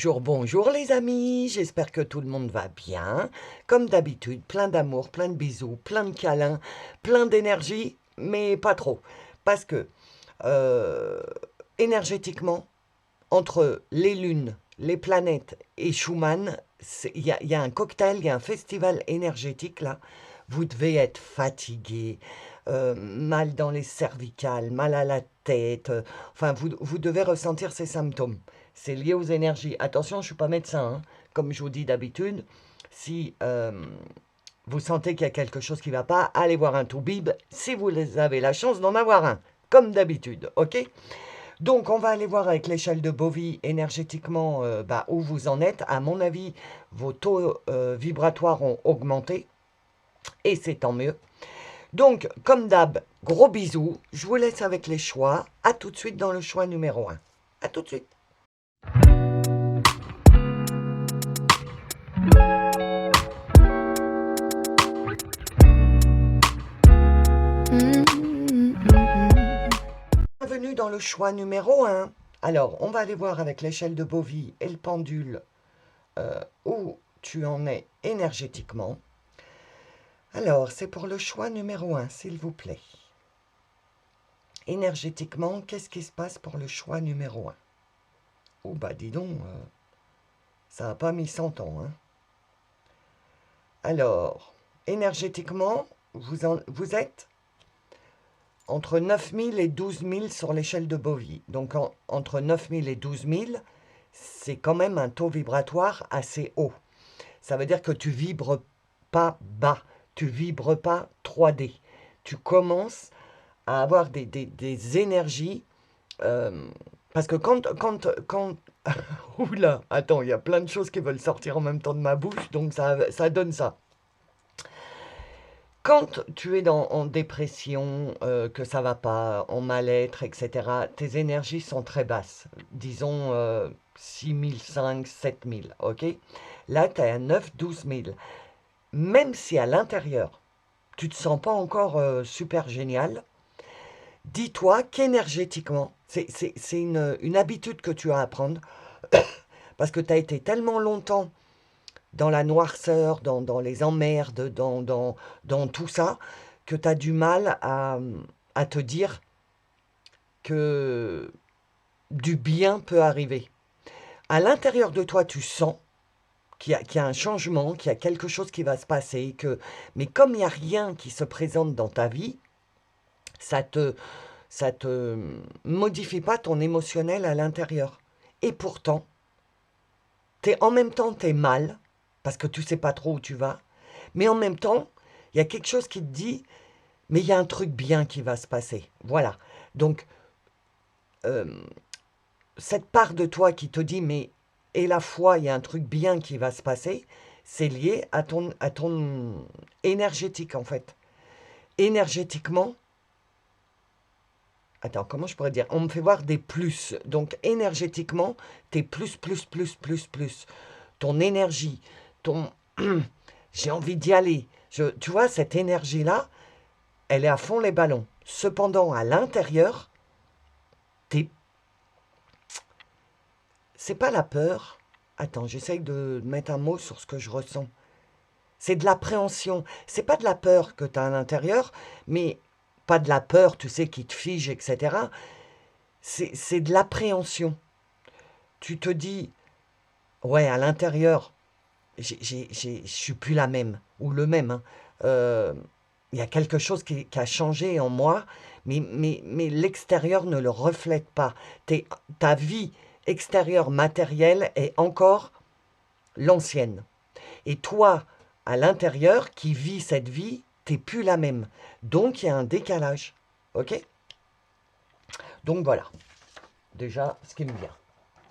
Bonjour, bonjour les amis, j'espère que tout le monde va bien. Comme d'habitude, plein d'amour, plein de bisous, plein de câlins, plein d'énergie, mais pas trop. Parce que, euh, énergétiquement, entre les lunes, les planètes et Schumann, il y a un cocktail, il y a un festival énergétique là. Vous devez être fatigué, mal dans les cervicales, mal à la tête. Enfin, vous devez ressentir ces symptômes. C'est lié aux énergies. Attention, je ne suis pas médecin, hein. Comme je vous dis d'habitude, si vous sentez qu'il y a quelque chose qui ne va pas, allez voir un toubib si vous avez la chance d'en avoir un, comme d'habitude, ok? Donc, on va aller voir avec l'échelle de Bovie énergétiquement où vous en êtes. À mon avis, vos taux vibratoires ont augmenté et c'est tant mieux. Donc, comme d'hab, gros bisous. Je vous laisse avec les choix. À tout de suite dans le choix numéro 1. À tout de suite. Bienvenue dans le choix numéro 1. Alors, on va aller voir avec l'échelle de Bovie et le pendule où tu en es énergétiquement. Alors, c'est pour le choix numéro 1, s'il vous plaît. Énergétiquement, qu'est-ce qui se passe pour le choix numéro 1? Oh bah dis donc, ça n'a pas mis 100 ans. Hein. Alors, énergétiquement, vous êtes entre 9000 et 12 000 sur l'échelle de Bovie. Donc entre 9000 et 12 000, c'est quand même un taux vibratoire assez haut. Ça veut dire que tu vibres pas bas, tu vibres pas 3D. Tu commences à avoir des énergies. Parce que quand oula, attends, il y a plein de choses qui veulent sortir en même temps de ma bouche, donc ça donne ça. Quand tu es en dépression, que ça va pas, en mal-être, etc., tes énergies sont très basses. Disons 6 000, 7 000, ok? Là, tu es à 9 000, 12 000. Même si à l'intérieur, tu te sens pas encore super génial, dis-toi qu'énergétiquement, c'est une habitude que tu as à prendre, parce que tu as été tellement longtemps dans la noirceur, dans les emmerdes, dans tout ça, que tu as du mal à te dire que du bien peut arriver. À l'intérieur de toi, tu sens qu'il y a un changement, qu'il y a quelque chose qui va se passer, mais comme il n'y a rien qui se présente dans ta vie, ça te modifie pas ton émotionnel à l'intérieur. Et pourtant, en même temps, tu es mal, parce que tu sais pas trop où tu vas, mais en même temps, il y a quelque chose qui te dit, mais il y a un truc bien qui va se passer. Voilà. Donc, cette part de toi qui te dit, mais et la foi, il y a un truc bien qui va se passer, c'est lié à ton énergétique, en fait. Énergétiquement, attends, comment je pourrais dire? On me fait voir des plus. Donc, énergétiquement, t'es plus, plus, plus, plus, plus. Ton énergie, ton... j'ai envie d'y aller. Tu vois, cette énergie-là, elle est à fond les ballons. Cependant, à l'intérieur, t'es... c'est pas la peur. Attends, j'essaye de mettre un mot sur ce que je ressens. C'est de l'appréhension. C'est pas de la peur que tu as à l'intérieur, mais pas de la peur, tu sais, qui te fige, etc. C'est de l'appréhension. Tu te dis, ouais, à l'intérieur, je suis plus la même, ou le même. Hein. Il y a quelque chose qui a changé en moi, mais l'extérieur ne le reflète pas. Ta vie extérieure matérielle est encore l'ancienne. Et toi, à l'intérieur, qui vis cette vie, t'es plus la même. Donc, il y a un décalage. Ok? Donc, voilà. Déjà, ce qui me vient.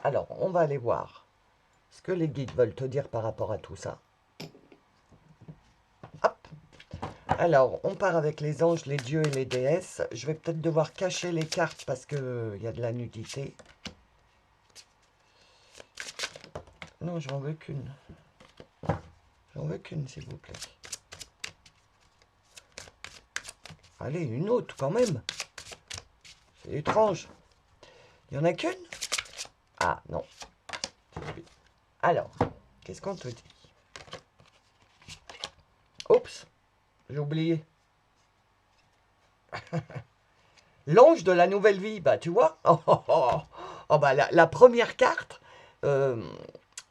Alors, on va aller voir ce que les guides veulent te dire par rapport à tout ça. Hop. Alors, on part avec les anges, les dieux et les déesses. Je vais peut-être devoir cacher les cartes parce qu'il y a de la nudité. Non, j'en veux qu'une. J'en veux qu'une, s'il vous plaît. Allez, une autre quand même. C'est étrange. Il n'y en a qu'une? Ah, non. Alors, qu'est-ce qu'on te dit? Oups, j'ai oublié. L'ange de la nouvelle vie, bah tu vois. Oh, bah la première carte euh,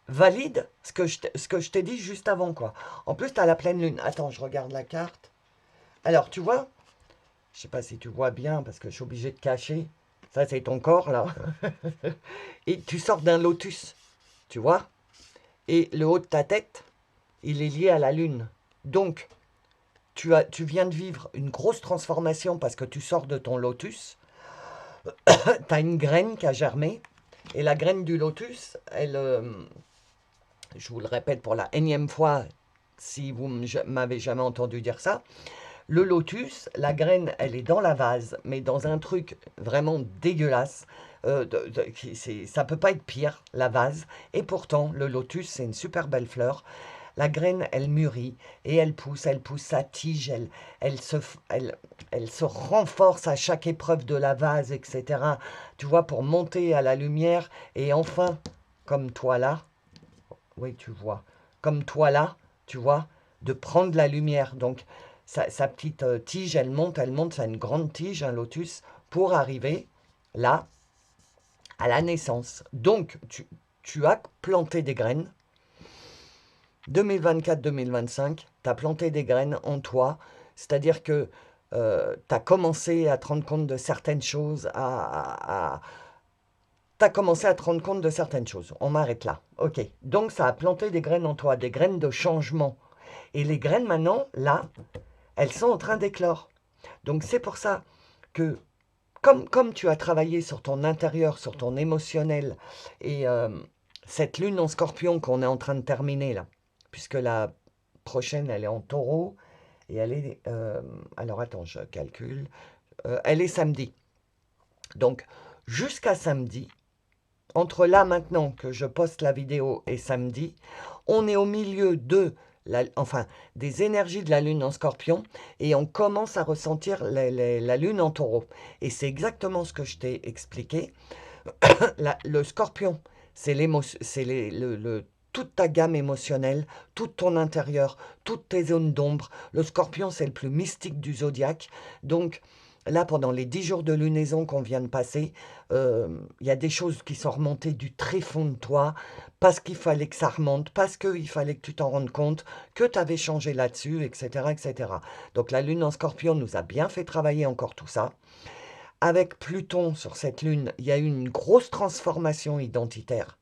valide ce que je t'ai dit juste avant, quoi. En plus, tu as la pleine lune. Attends, je regarde la carte. Alors, tu vois, je sais pas si tu vois bien parce que je suis obligé de cacher. Ça, c'est ton corps, là. Et tu sors d'un lotus, tu vois. Et le haut de ta tête, il est lié à la lune. Donc, tu viens de vivre une grosse transformation parce que tu sors de ton lotus. Tu as une graine qui a germé. Et la graine du lotus, elle, je vous le répète pour la énième fois, si vous m'avez jamais entendu dire ça, le lotus, la graine, elle est dans la vase, mais dans un truc vraiment dégueulasse. Ça peut pas être pire, la vase. Et pourtant, le lotus, c'est une super belle fleur. La graine, elle mûrit et elle pousse sa tige, elle, se, elle, elle se renforce à chaque épreuve de la vase, etc. Tu vois, pour monter à la lumière. Et enfin, comme toi là, oui, tu vois, comme toi là, tu vois, de prendre la lumière. Donc, sa petite tige, elle monte, ça a une grande tige, un lotus, pour arriver là, à la naissance. Donc, tu as planté des graines. 2024-2025, tu as planté des graines en toi, c'est-à-dire que tu as commencé à te rendre compte de certaines choses, tu as commencé à te rendre compte de certaines choses. On m'arrête là. Ok. Donc, ça a planté des graines en toi, des graines de changement. Et les graines, maintenant, là, elles sont en train d'éclore. Donc, c'est pour ça que, comme tu as travaillé sur ton intérieur, sur ton émotionnel, et cette lune en scorpion qu'on est en train de terminer, là, puisque la prochaine, elle est en taureau, et elle est... alors, attends, je calcule. Elle est samedi. Donc, jusqu'à samedi, entre là maintenant que je poste la vidéo et samedi, on est au milieu enfin, des énergies de la lune en scorpion et on commence à ressentir la lune en taureau. Et c'est exactement ce que je t'ai expliqué. Le scorpion, c'est toute ta gamme émotionnelle, tout ton intérieur, toutes tes zones d'ombre. Le scorpion, c'est le plus mystique du zodiaque. Donc, là, pendant les 10 jours de lunaison qu'on vient de passer, il y a des choses qui sont remontées du tréfonds de toi, parce qu'il fallait que ça remonte, parce qu'il fallait que tu t'en rendes compte, que tu avais changé là-dessus, etc., etc. Donc, la lune en scorpion nous a bien fait travailler encore tout ça. Avec Pluton sur cette lune, il y a eu une grosse transformation identitaire.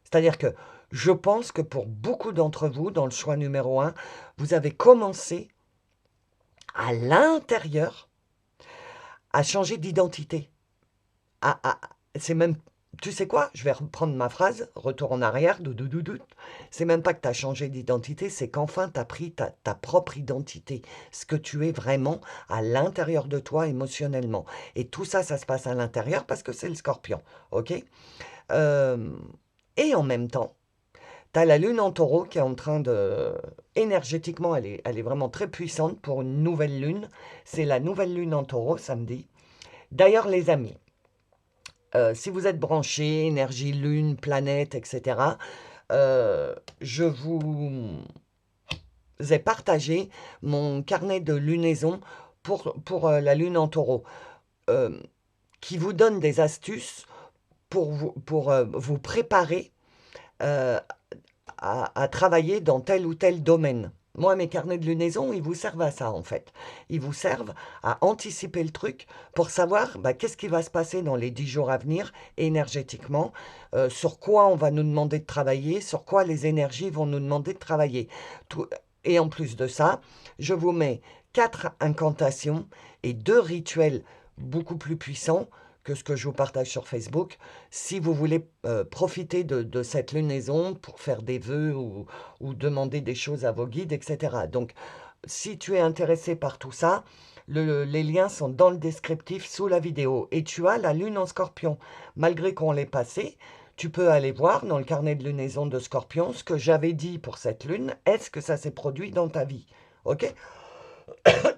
C'est-à-dire que je pense que pour beaucoup d'entre vous, dans le choix numéro 1, vous avez commencé à l'intérieur à changer d'identité. C'est même, tu sais quoi, je vais reprendre ma phrase, retour en arrière, doudoudoudou. C'est même pas que tu as changé d'identité, c'est qu'enfin tu as pris ta propre identité, ce que tu es vraiment à l'intérieur de toi émotionnellement. Et tout ça, ça se passe à l'intérieur parce que c'est le scorpion, ok. Et en même temps, tu as la lune en taureau qui est en train de... Énergétiquement, elle est vraiment très puissante pour une nouvelle lune. C'est la nouvelle lune en taureau, samedi. D'ailleurs, les amis, si vous êtes branchés, énergie, lune, planète, etc., je vous ai partagé mon carnet de lunaison pour la lune en taureau, euh, qui vous donne des astuces pour vous préparer euh, à travailler dans tel ou tel domaine. Moi, mes carnets de lunaison, ils vous servent à ça, en fait. Ils vous servent à anticiper le truc pour savoir qu'est-ce qui va se passer dans les 10 jours à venir, énergétiquement, sur quoi on va nous demander de travailler, sur quoi les énergies vont nous demander de travailler. Et en plus de ça, je vous mets 4 incantations et 2 rituels beaucoup plus puissants que ce que je vous partage sur Facebook, si vous voulez profiter de cette lunaison pour faire des vœux ou demander des choses à vos guides, etc. Donc, si tu es intéressé par tout ça, les liens sont dans le descriptif sous la vidéo. Et tu as la lune en scorpion. Malgré qu'on l'ait passé, tu peux aller voir dans le carnet de lunaison de scorpion ce que j'avais dit pour cette lune. Est-ce que ça s'est produit dans ta vie? Ok.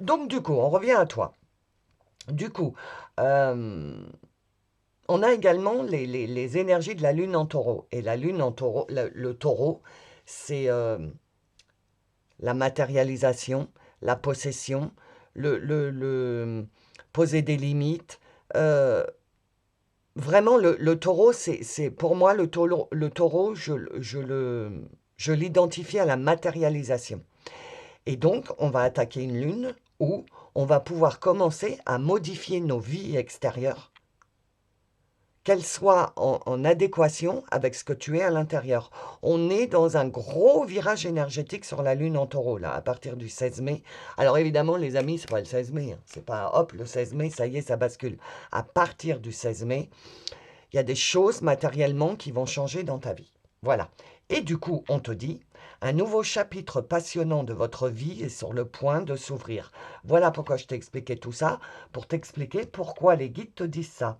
Donc, du coup, on revient à toi. Du coup, On a également les énergies de la lune en taureau. Et la lune en taureau, le taureau, c'est la matérialisation, la possession, poser des limites. Vraiment, le taureau, pour moi, le taureau, je l'identifie à la matérialisation. Et donc, on va attaquer une lune où on va pouvoir commencer à modifier nos vies extérieures, qu'elles soient en adéquation avec ce que tu es à l'intérieur. On est dans un gros virage énergétique sur la lune en taureau, là, à partir du 16 mai. Alors évidemment, les amis, c'est pas le 16 mai, hein. C'est pas, hop, le 16 mai, ça y est, ça bascule. À partir du 16 mai, il y a des choses matériellement qui vont changer dans ta vie. Voilà. Et du coup, on te dit, un nouveau chapitre passionnant de votre vie est sur le point de s'ouvrir. Voilà pourquoi je t'ai expliqué tout ça, pour t'expliquer pourquoi les guides te disent ça.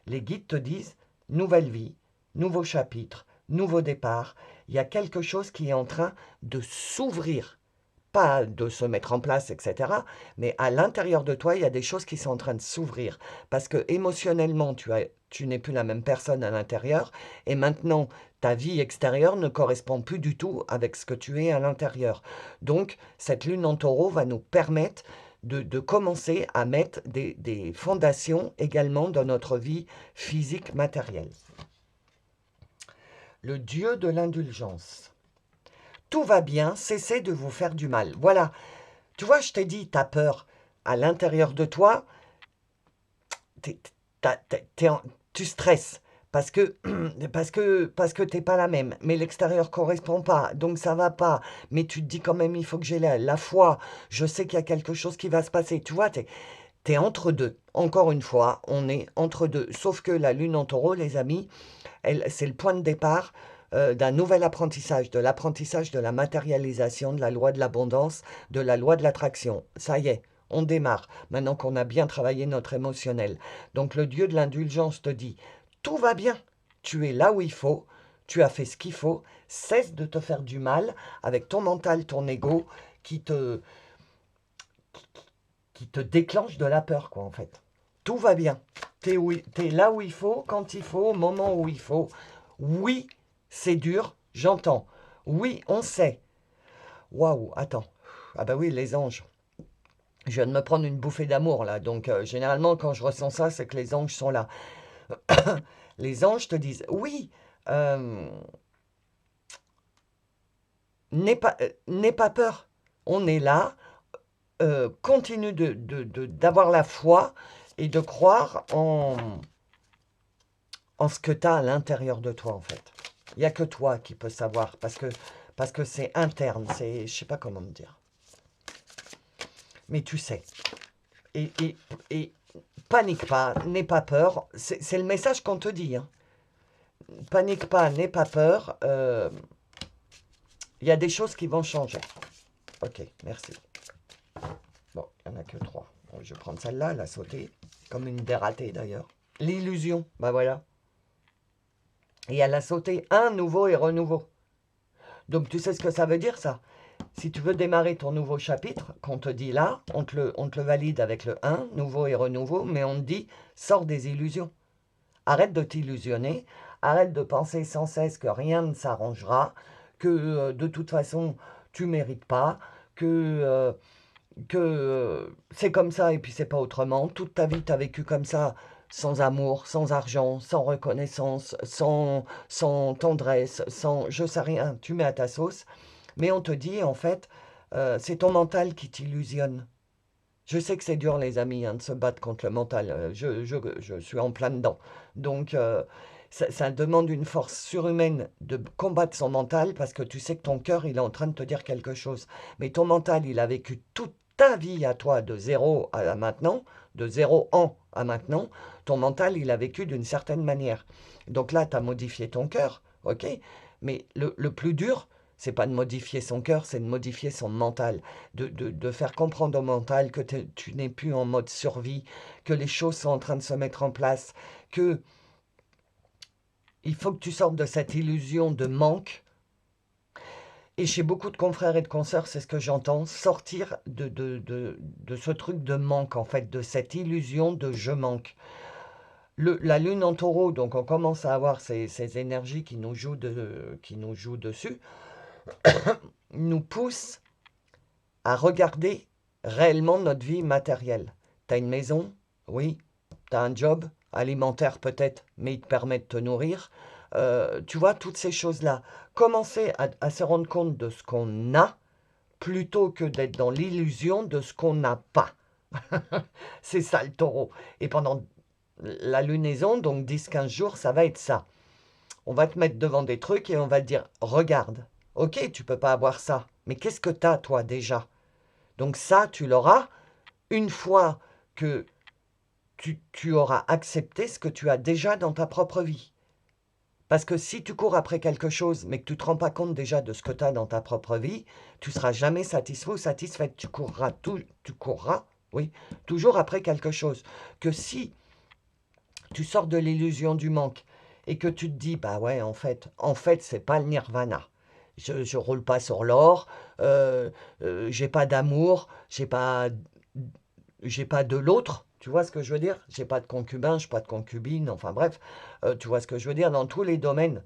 Les guides te disent, nouvelle vie, nouveau chapitre, nouveau départ. Il y a quelque chose qui est en train de s'ouvrir. Pas de se mettre en place, etc. Mais à l'intérieur de toi, il y a des choses qui sont en train de s'ouvrir. Parce que émotionnellement, tu n'es plus la même personne à l'intérieur. Et maintenant, ta vie extérieure ne correspond plus du tout avec ce que tu es à l'intérieur. Donc, cette lune en taureau va nous permettre de commencer à mettre des fondations également dans notre vie physique matérielle. Le dieu de l'indulgence. Tout va bien, cessez de vous faire du mal. Voilà. Tu vois, je t'ai dit, tu as peur. À l'intérieur de toi, tu stresses. Parce que tu n'es pas la même. Mais l'extérieur ne correspond pas. Donc ça ne va pas. Mais tu te dis quand même, il faut que j'ai la foi. Je sais qu'il y a quelque chose qui va se passer. Tu vois, tu es entre deux. Encore une fois, on est entre deux. Sauf que la lune en taureau, les amis, c'est le point de départ d'un nouvel apprentissage, de l'apprentissage de la matérialisation, de la loi de l'abondance, de la loi de l'attraction. Ça y est, on démarre, maintenant qu'on a bien travaillé notre émotionnel. Donc le dieu de l'indulgence te dit, tout va bien, tu es là où il faut, tu as fait ce qu'il faut, cesse de te faire du mal avec ton mental, ton ego, qui te déclenche de la peur, quoi, en fait. Tout va bien. T'es là où il faut, quand il faut, au moment où il faut. Oui, c'est dur, j'entends. Oui, on sait. Waouh, attends. Ah bah oui, les anges. Je viens de me prendre une bouffée d'amour, là. Donc, généralement, quand je ressens ça, c'est que les anges sont là. Les anges te disent, oui, n'aie pas peur. On est là. Continue d'avoir la foi et de croire en ce que tu as à l'intérieur de toi, en fait. Il n'y a que toi qui peux savoir, parce que c'est interne, je ne sais pas comment me dire. Mais tu sais. Et panique pas, n'aie pas peur. C'est le message qu'on te dit. Hein. Panique pas, n'aie pas peur. Il y a des choses qui vont changer. Ok, merci. Bon, il n'y en a que 3. Bon, je vais prendre celle-là, la sauter. Comme une dératée d'ailleurs. L'illusion, bah voilà. Et elle a sauté un nouveau et renouveau. Donc tu sais ce que ça veut dire ça? Si tu veux démarrer ton nouveau chapitre, qu'on te dit là, on te le valide avec le 1, nouveau et renouveau, mais on te dit, sors des illusions. Arrête de t'illusionner, arrête de penser sans cesse que rien ne s'arrangera, que de toute façon, tu ne mérites pas, que c'est comme ça et puis c'est pas autrement. Toute ta vie, tu as vécu comme ça, sans amour, sans argent, sans reconnaissance, sans tendresse, sans je sais rien, tu mets à ta sauce. Mais on te dit, en fait, c'est ton mental qui t'illusionne. Je sais que c'est dur, les amis, hein, de se battre contre le mental. Je suis en plein dedans. Donc, ça demande une force surhumaine de combattre son mental parce que tu sais que ton cœur, il est en train de te dire quelque chose. Mais ton mental, il a vécu toute ta vie à toi, de 0 à maintenant, de 0 ans à maintenant. Ton mental, il a vécu d'une certaine manière. Donc là, tu as modifié ton cœur, ok? Mais le plus dur, c'est pas de modifier son cœur, c'est de modifier son mental, de faire comprendre au mental que tu n'es plus en mode survie, que les choses sont en train de se mettre en place, que il faut que tu sortes de cette illusion de manque. Et chez beaucoup de confrères et de consoeurs, c'est ce que j'entends, sortir de ce truc de manque, en fait, de cette illusion de je manque. La lune en taureau, donc on commence à avoir ces énergies qui nous jouent dessus, nous poussent à regarder réellement notre vie matérielle. Tu as une maison, oui. Tu as un job alimentaire peut-être, mais il te permet de te nourrir. Tu vois, toutes ces choses-là. Commencer à se rendre compte de ce qu'on a, plutôt que d'être dans l'illusion de ce qu'on n'a pas. C'est ça le taureau. Et pendant la lunaison, donc 10-15 jours, ça va être ça. On va te mettre devant des trucs et on va te dire, regarde, ok, tu peux pas avoir ça, mais qu'est-ce que tu as toi déjà? Donc ça, tu l'auras une fois que tu auras accepté ce que tu as déjà dans ta propre vie. Parce que si tu cours après quelque chose, mais que tu ne te rends pas compte déjà de ce que tu as dans ta propre vie, tu ne seras jamais satisfait ou satisfaite. Tu courras, oui, toujours après quelque chose. Que si tu sors de l'illusion du manque et que tu te dis, bah ouais, en fait, c'est pas le nirvana. Je roule pas sur l'or, j'ai pas d'amour, j'ai pas de l'autre, tu vois ce que je veux dire? J'ai pas de concubin, j'ai pas de concubine, enfin bref, tu vois ce que je veux dire? Dans tous les domaines.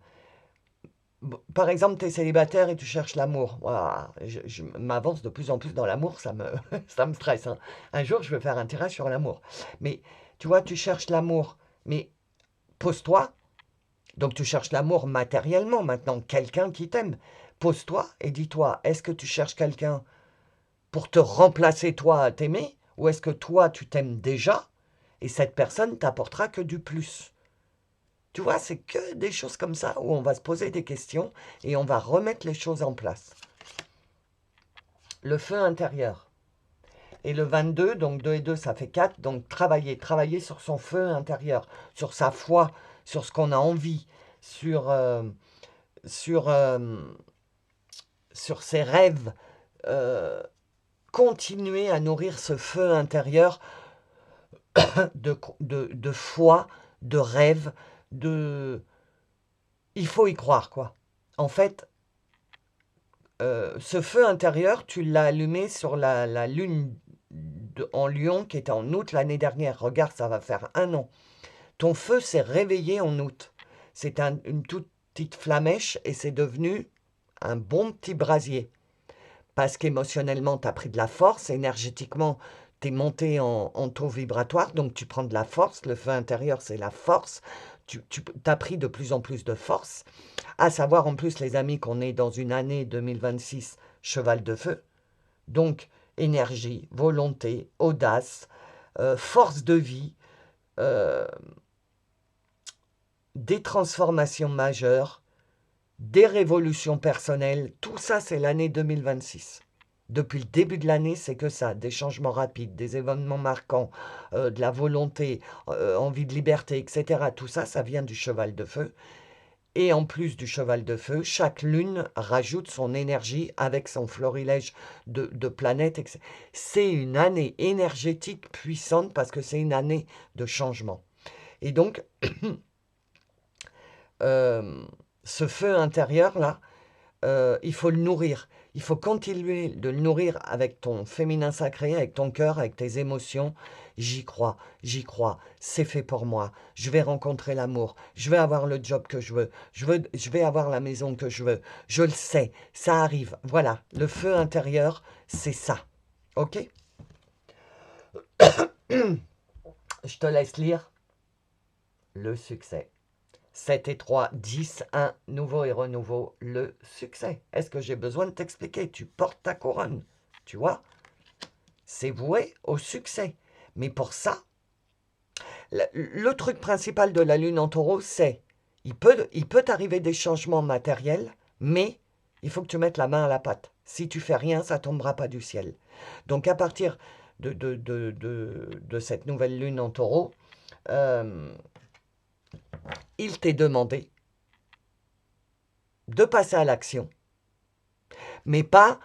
Par exemple, tu es célibataire et tu cherches l'amour. Voilà, je m'avance de plus en plus dans l'amour, ça me stresse, hein. Un jour, je vais faire un tirage sur l'amour. Mais tu vois, tu cherches l'amour, mais pose-toi, donc tu cherches l'amour matériellement maintenant, quelqu'un qui t'aime. Pose-toi et dis-toi, est-ce que tu cherches quelqu'un pour te remplacer toi à t'aimer, ou est-ce que toi tu t'aimes déjà et cette personne t'apportera que du plus? Tu vois, c'est que des choses comme ça où on va se poser des questions et on va remettre les choses en place. Le feu intérieur. Et le 22, donc 2 et 2, ça fait 4. Donc travailler sur son feu intérieur, sur sa foi, sur ce qu'on a envie, sur, sur ses rêves. Continuer à nourrir ce feu intérieur de foi, de rêve, de... Il faut y croire, quoi. En fait, ce feu intérieur, tu l'as allumé sur la lune en Lion qui était en août l'année dernière. Regarde, ça va faire 1 an. Ton feu s'est réveillé en août. C'est une toute petite flamèche et c'est devenu un bon petit brasier. Parce qu'émotionnellement, tu as pris de la force, énergétiquement, tu es monté en taux vibratoire, donc tu prends de la force. Le feu intérieur, c'est la force. Tu as pris de plus en plus de force. À savoir, en plus, les amis, qu'on est dans une année 2026 cheval de feu. Donc, énergie, volonté, audace, force de vie, euh, des transformations majeures, des révolutions personnelles. Tout ça, c'est l'année 2026. Depuis le début de l'année, c'est que ça, des changements rapides, des événements marquants, de la volonté, envie de liberté, etc. Tout ça, ça vient du cheval de feu. Et en plus du cheval de feu, chaque lune rajoute son énergie avec son florilège de planètes, etc. C'est une année énergétique puissante parce que c'est une année de changement. Et donc, ce feu intérieur-là, il faut le nourrir. Il faut continuer de le nourrir avec ton féminin sacré, avec ton cœur, avec tes émotions. J'y crois, c'est fait pour moi. Je vais rencontrer l'amour, je vais avoir le job que je vais avoir la maison que je veux. Je le sais, ça arrive. Voilà, le feu intérieur, c'est ça. Ok? Je te laisse lire le succès. 7 et 3, 10, 1, nouveau et renouveau, le succès. Est-ce que j'ai besoin de t'expliquer? Tu portes ta couronne, tu vois? C'est voué au succès. Mais pour ça, le truc principal de la lune en taureau, c'est il peut t'arriver des changements matériels, mais il faut que tu mettes la main à la pâte. Si tu fais rien, ça tombera pas du ciel. Donc à partir de cette nouvelle lune en taureau, il t'est demandé de passer à l'action, mais pas,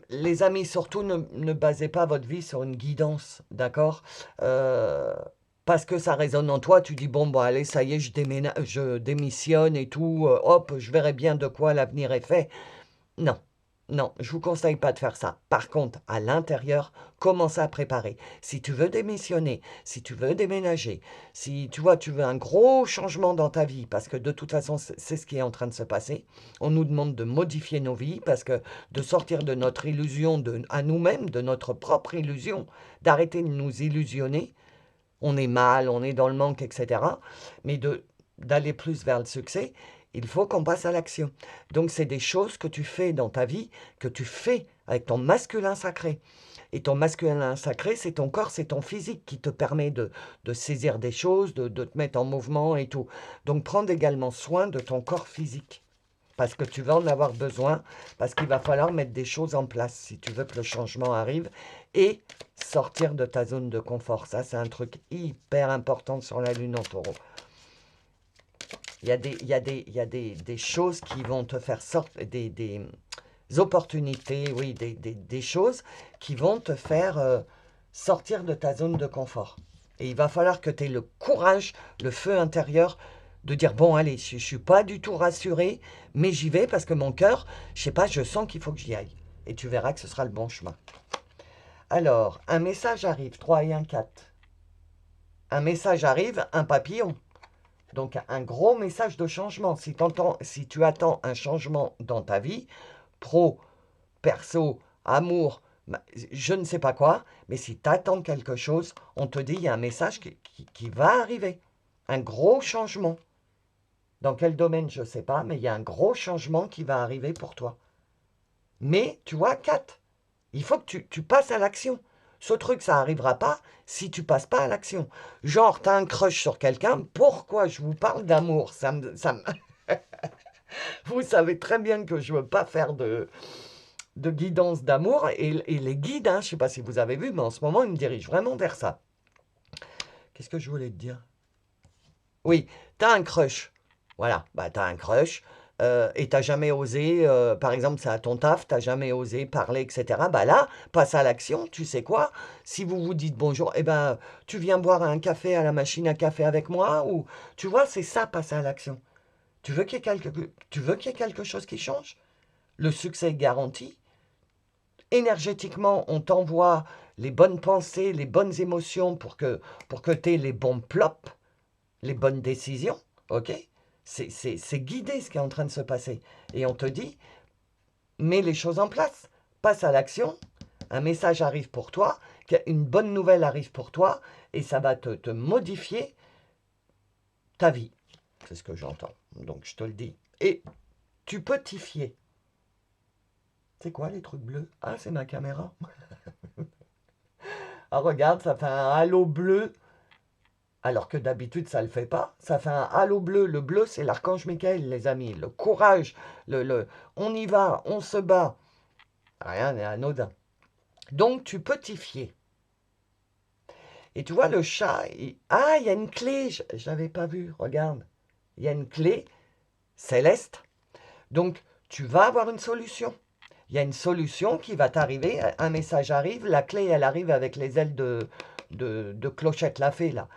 les amis, surtout ne basez pas votre vie sur une guidance, d'accord? Parce que ça résonne en toi, tu dis, bon, allez, ça y est, je démissionne et tout, hop, je verrai bien de quoi l'avenir est fait. Non, Non, je vous conseille pas de faire ça. Par contre, à l'intérieur, commence à préparer. Si tu veux démissionner, si tu veux déménager, si tu vois, tu veux un gros changement dans ta vie, parce que de toute façon, c'est ce qui est en train de se passer. On nous demande de modifier nos vies, parce que de sortir de notre illusion à nous-mêmes, de notre propre illusion, d'arrêter de nous illusionner. On est mal, on est dans le manque, etc. Mais d'aller plus vers le succès, il faut qu'on passe à l'action. Donc, c'est des choses que tu fais dans ta vie, que tu fais avec ton masculin sacré. Et ton masculin sacré, c'est ton corps, c'est ton physique qui te permet de saisir des choses, de te mettre en mouvement et tout. Donc, prends également soin de ton corps physique. Parce que tu vas en avoir besoin, parce qu'il va falloir mettre des choses en place si tu veux que le changement arrive et sortir de ta zone de confort. Ça, c'est un truc hyper important sur la lune en taureau. Il y a des choses qui vont te faire sortir, des opportunités, oui, des choses qui vont te faire sortir de ta zone de confort. Et il va falloir que tu aies le courage, le feu intérieur de dire, bon, allez, je ne suis pas du tout rassuré, mais j'y vais parce que mon cœur, je sais pas, je sens qu'il faut que j'y aille. Et tu verras que ce sera le bon chemin. Alors, un message arrive, 3 et 1, 4. Un message arrive, un papillon. Donc, un gros message de changement. Si tu attends un changement dans ta vie, pro, perso, amour, je ne sais pas quoi, mais si tu attends quelque chose, on te dit, il y a un message qui va arriver. Un gros changement. Dans quel domaine, je ne sais pas, mais il y a un gros changement qui va arriver pour toi. Mais, tu vois, 4, il faut que tu passes à l'action. Ce truc, ça n'arrivera pas si tu passes pas à l'action. Genre, tu as un crush sur quelqu'un, pourquoi je vous parle d'amour Vous savez très bien que je ne veux pas faire de guidance d'amour, et les guides, hein, je ne sais pas si vous avez vu, mais en ce moment, ils me dirigent vraiment vers ça. Qu'est-ce que je voulais te dire? Oui, tu as un crush. Voilà, bah tu as un crush. Et tu n'as jamais osé, par exemple, c'est à ton taf, tu n'as jamais osé parler, etc. Bah là, passe à l'action, tu sais quoi? Si vous vous dites bonjour, eh ben, tu viens boire un café à la machine à café avec moi, ou tu vois, c'est ça, passer à l'action. Tu veux qu'il y ait quelque chose qui change? Le succès est garanti. Énergétiquement, on t'envoie les bonnes pensées, les bonnes émotions pour que tu aies les bons plops, les bonnes décisions, ok? C'est guidé ce qui est en train de se passer. Et on te dit, mets les choses en place, passe à l'action, un message arrive pour toi, une bonne nouvelle arrive pour toi, et ça va te modifier ta vie. C'est ce que j'entends, donc je te le dis. Et tu peux t'y fier. C'est quoi les trucs bleus? Ah, c'est ma caméra. Ah, regarde, ça fait un halo bleu. Alors que d'habitude, ça ne le fait pas. Ça fait un halo bleu. Le bleu, c'est l'archange Michael, les amis. Le courage, on y va, on se bat. Rien n'est anodin. Donc, tu peux t'y fier. Et tu vois, le chat... Ah, il y a une clé. Je n'avais pas vu. Regarde. Il y a une clé céleste. Donc, tu vas avoir une solution. Il y a une solution qui va t'arriver. Un message arrive. La clé, elle arrive avec les ailes de Clochette la fée, là.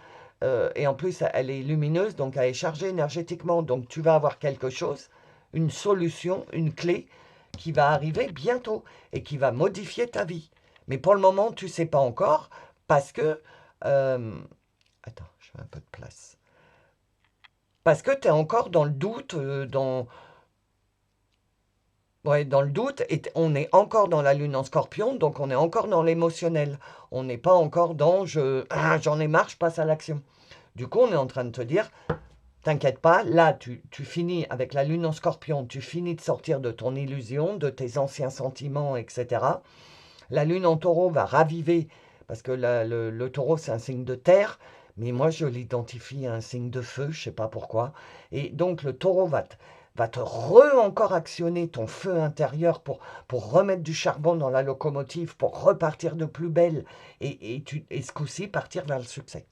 Et en plus, elle est lumineuse, donc elle est chargée énergétiquement. Donc, tu vas avoir quelque chose, une solution, une clé qui va arriver bientôt et qui va modifier ta vie. Mais pour le moment, tu ne sais pas encore parce que... attends, je fais un peu de place. Parce que tu es encore dans le doute, ouais, dans le doute, et on est encore dans la lune en scorpion, donc on est encore dans l'émotionnel. On n'est pas encore dans j'en ai marre, je passe à l'action. Du coup, on est en train de te dire, t'inquiète pas, là, tu finis avec la lune en scorpion, tu finis de sortir de ton illusion, de tes anciens sentiments, etc. La lune en taureau va raviver, parce que le taureau, c'est un signe de terre, mais moi, je l'identifie à un signe de feu, je ne sais pas pourquoi. Et donc, le taureau va te encore actionner ton feu intérieur pour remettre du charbon dans la locomotive, pour repartir de plus belle, et ce coup-ci, partir vers le succès.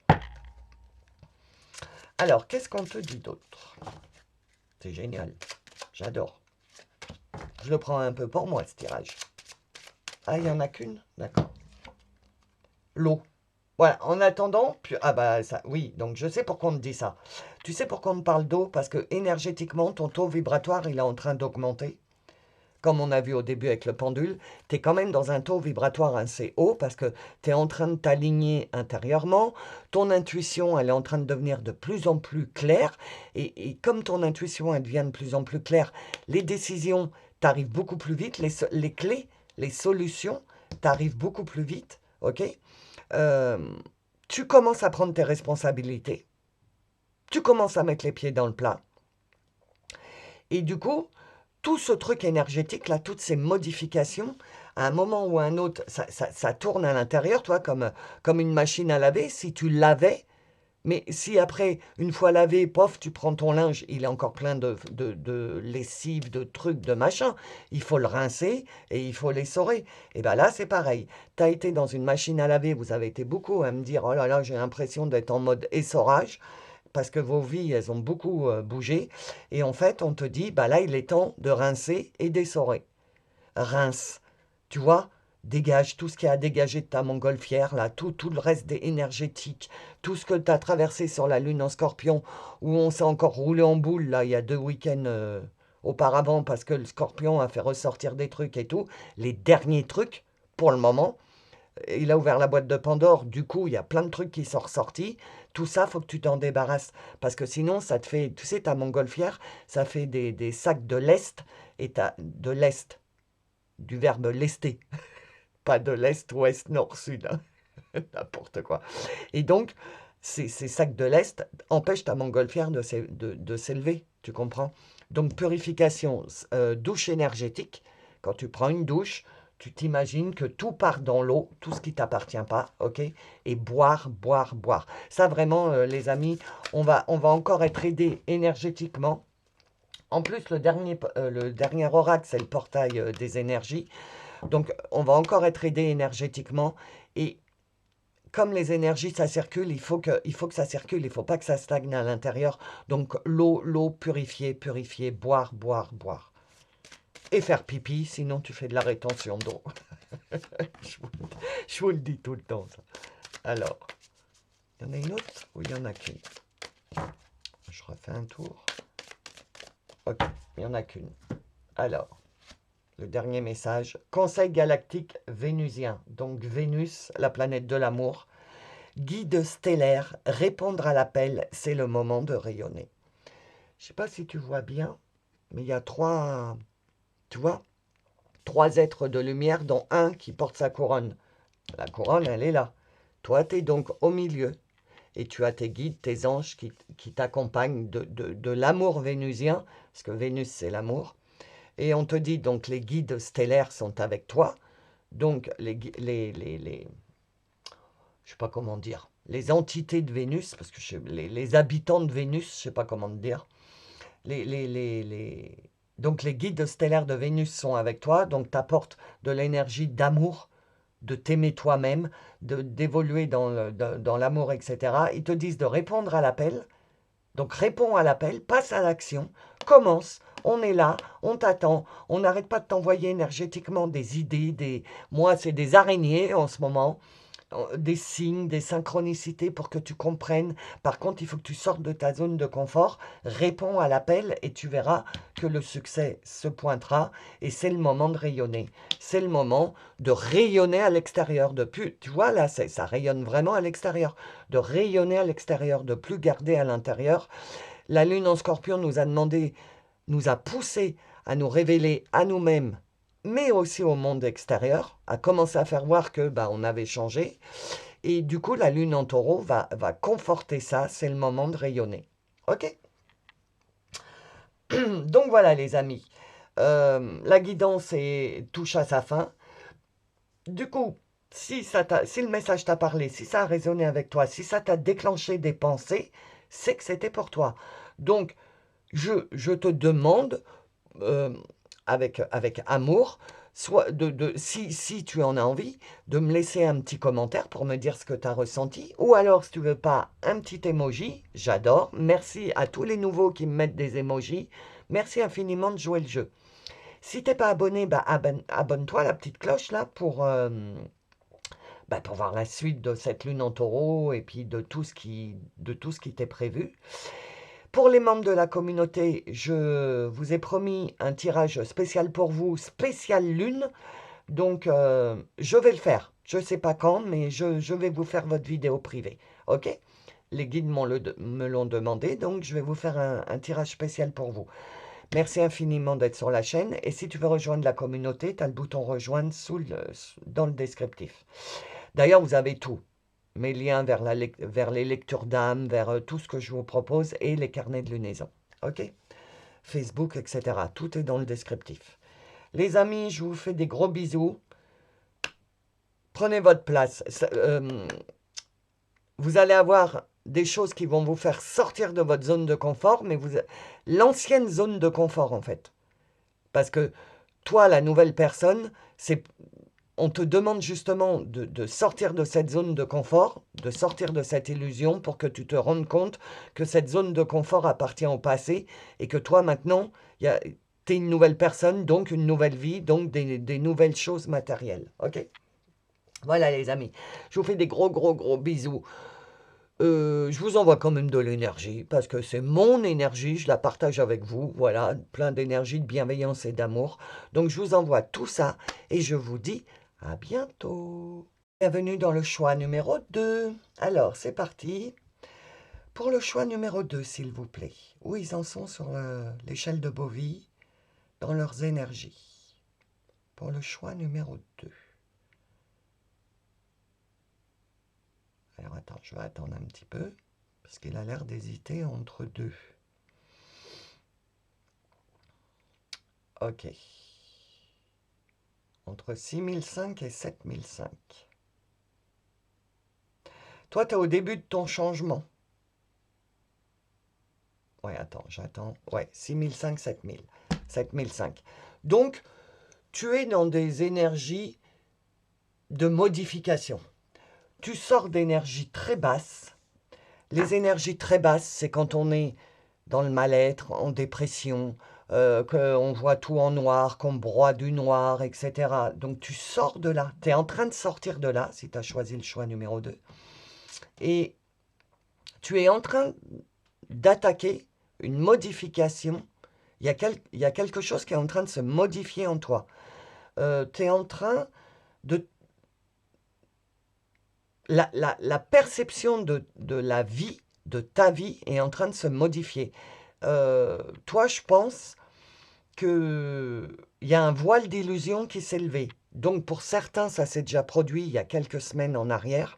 Alors, qu'est-ce qu'on te dit d'autre? C'est génial. J'adore. Je le prends un peu pour moi, ce tirage. Ah, il n'y en a qu'une? D'accord. L'eau. Voilà, en attendant... Ah bah, ça, oui, donc je sais pourquoi on me dit ça. Tu sais pourquoi on me parle d'eau? Parce que énergétiquement, ton taux vibratoire, il est en train d'augmenter. comme on a vu au début avec le pendule, tu es quand même dans un taux vibratoire assez haut parce que tu es en train de t'aligner intérieurement, ton intuition, elle est en train de devenir de plus en plus claire, et comme ton intuition, elle devient de plus en plus claire, les décisions t'arrivent beaucoup plus vite, les clés, les solutions t'arrivent beaucoup plus vite, ok? Euh, Tu commences à prendre tes responsabilités, tu commences à mettre les pieds dans le plat, et du coup, tout ce truc énergétique, là, toutes ces modifications, à un moment ou à un autre, ça tourne à l'intérieur, toi, comme une machine à laver. Si tu lavais, mais si après, une fois lavé, pof, tu prends ton linge, il est encore plein de lessive, de trucs, de machin. Il faut le rincer et il faut l'essorer. Et bien là, c'est pareil. Tu as été dans une machine à laver, vous avez été beaucoup à me dire, oh là là, j'ai l'impression d'être en mode essorage, parce que vos vies, elles ont beaucoup bougé. Et en fait, on te dit, bah là, il est temps de rincer et d'essorer. Rince, tu vois, dégage tout ce qu'il y a à dégager de ta montgolfière, là, tout le reste des énergétiques, tout ce que tu as traversé sur la lune en scorpion, où on s'est encore roulé en boule, là, il y a 2 week-ends auparavant, parce que le scorpion a fait ressortir des trucs et tout. Les derniers trucs, pour le moment, il a ouvert la boîte de Pandore, du coup, il y a plein de trucs qui sont ressortis. Tout ça, faut que tu t'en débarrasses. Parce que sinon, ça te fait, tu sais, ta montgolfière, ça fait des sacs de lest, et de l'est, du verbe lester, pas de l'est, ouest, nord, sud, hein. N'importe quoi. Et donc, ces sacs de lest empêchent ta montgolfière de s'élever, tu comprends? Donc, purification, douche énergétique. Quand tu prends une douche, tu t'imagines que tout part dans l'eau, tout ce qui ne t'appartient pas, ok? Et boire, boire, boire. Ça, vraiment, les amis, on va encore être aidés énergétiquement. En plus, le dernier oracle, c'est le portail des énergies. Donc, on va encore être aidé énergétiquement. Et comme les énergies, ça circule, il faut que ça circule, il ne faut pas que ça stagne à l'intérieur. Donc, l'eau purifiée, purifiée, boire, boire, boire. Et faire pipi, sinon tu fais de la rétention d'eau. je, vous, je vous le dis tout le temps, ça. Alors, il y en a une autre ou il n'y en a qu'une? Je refais un tour. Ok, il n'y en a qu'une. Alors, le dernier message. Conseil galactique vénusien. Donc, Vénus, la planète de l'amour. Guide stellaire, répondre à l'appel, c'est le moment de rayonner. Je ne sais pas si tu vois bien, mais il y a tu vois, 3 êtres de lumière, dont un qui porte sa couronne. La couronne, elle est là. Toi, tu es donc au milieu. Et tu as tes guides, tes anges qui t'accompagnent de l'amour vénusien, parce que Vénus, c'est l'amour. Et on te dit, donc, les guides stellaires sont avec toi. Donc, je sais pas comment dire, les entités de Vénus, parce que les habitants de Vénus, je sais pas comment te dire, donc les guides stellaires de Vénus sont avec toi, donc t'apportent de l'énergie d'amour, de t'aimer toi-même, d'évoluer dans l'amour, etc. Ils te disent de répondre à l'appel, donc réponds à l'appel, passe à l'action, commence, on est là, on t'attend, on n'arrête pas de t'envoyer énergétiquement des idées, moi c'est des araignées en ce moment, des signes, des synchronicités pour que tu comprennes. Par contre, il faut que tu sortes de ta zone de confort, réponds à l'appel et tu verras que le succès se pointera et c'est le moment de rayonner. C'est le moment de rayonner à l'extérieur, tu vois là, ça rayonne vraiment à l'extérieur, de rayonner à l'extérieur, de plus garder à l'intérieur. La lune en scorpion nous a poussé à nous révéler à nous-mêmes, mais aussi au monde extérieur, à commencer à faire voir que on avait changé. Et du coup, la lune en taureau va conforter ça, c'est le moment de rayonner. Ok? Donc voilà les amis, la guidance touche à sa fin. Du coup, si le message t'a parlé, si ça a résonné avec toi, si ça t'a déclenché des pensées, c'est que c'était pour toi. Donc, je te demande, euh, avec amour, soit si tu en as envie, de me laisser un petit commentaire pour me dire ce que tu as ressenti, ou alors si tu veux pas, un petit emoji, j'adore. Merci à tous les nouveaux qui me mettent des emojis, merci infiniment de jouer le jeu. Si t'es pas abonné, abonne-toi à la petite cloche là pour voir la suite de cette lune en taureau et puis de tout ce qui t'est prévu. Pour les membres de la communauté, je vous ai promis un tirage spécial pour vous, spécial lune. Donc, je vais le faire. Je ne sais pas quand, mais je vais vous faire votre vidéo privée. OK? Les guides me l'ont demandé, donc je vais vous faire un tirage spécial pour vous. Merci infiniment d'être sur la chaîne. Et si tu veux rejoindre la communauté, tu as le bouton rejoindre dans le descriptif. D'ailleurs, vous avez tout. Mes liens vers les lectures d'âme, vers tout ce que je vous propose et les carnets de lunaison. OK? Facebook, etc. Tout est dans le descriptif. Les amis, je vous fais des gros bisous. Prenez votre place. Vous allez avoir des choses qui vont vous faire sortir de votre zone de confort, mais l'ancienne zone de confort, en fait. Parce que toi, la nouvelle personne, on te demande justement de sortir de cette zone de confort, de sortir de cette illusion pour que tu te rendes compte que cette zone de confort appartient au passé et que toi, maintenant, tu es une nouvelle personne, donc une nouvelle vie, donc des nouvelles choses matérielles. OK? Voilà les amis, je vous fais des gros bisous. Je vous envoie quand même de l'énergie, parce que c'est mon énergie, je la partage avec vous, voilà, plein d'énergie, de bienveillance et d'amour. Donc je vous envoie tout ça, et je vous dis à bientôt. Bienvenue dans le choix numéro 2. Alors, c'est parti. Pour le choix numéro 2, s'il vous plaît. Où ils en sont sur l'échelle de Bovie, dans leurs énergies. Pour le choix numéro 2. Alors attends, je vais attendre un petit peu, parce qu'il a l'air d'hésiter entre deux. Ok. Entre 6005 et 7005. Toi, tu es au début de ton changement. Ouais, attends, j'attends. Ouais, 6005, 7000. 7005. Donc, tu es dans des énergies de modification. Tu sors d'énergies très basses. Les énergies très basses, c'est quand on est dans le mal-être, en dépression, qu'on voit tout en noir, qu'on broie du noir, etc. Donc tu sors de là, tu es en train de sortir de là, si tu as choisi le choix numéro 2. Et tu es en train d'attaquer une modification. Il y a quelque chose qui est en train de se modifier en toi. Tu es en train de... La perception de la vie, de ta vie, est en train de se modifier. Toi, je pense qu'il y a un voile d'illusion qui s'est levé. Donc, pour certains, ça s'est déjà produit il y a quelques semaines en arrière.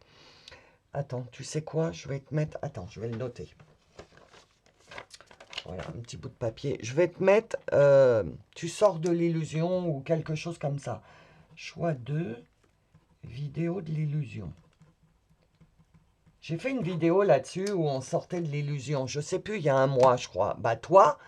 Attends, tu sais quoi? Je vais te mettre... Attends, je vais le noter. Voilà, un petit bout de papier. Je vais te mettre... tu sors de l'illusion ou quelque chose comme ça. Choix 2, vidéo de l'illusion. J'ai fait une vidéo là-dessus où on sortait de l'illusion. Je ne sais plus, il y a un mois, je crois. Bah toi,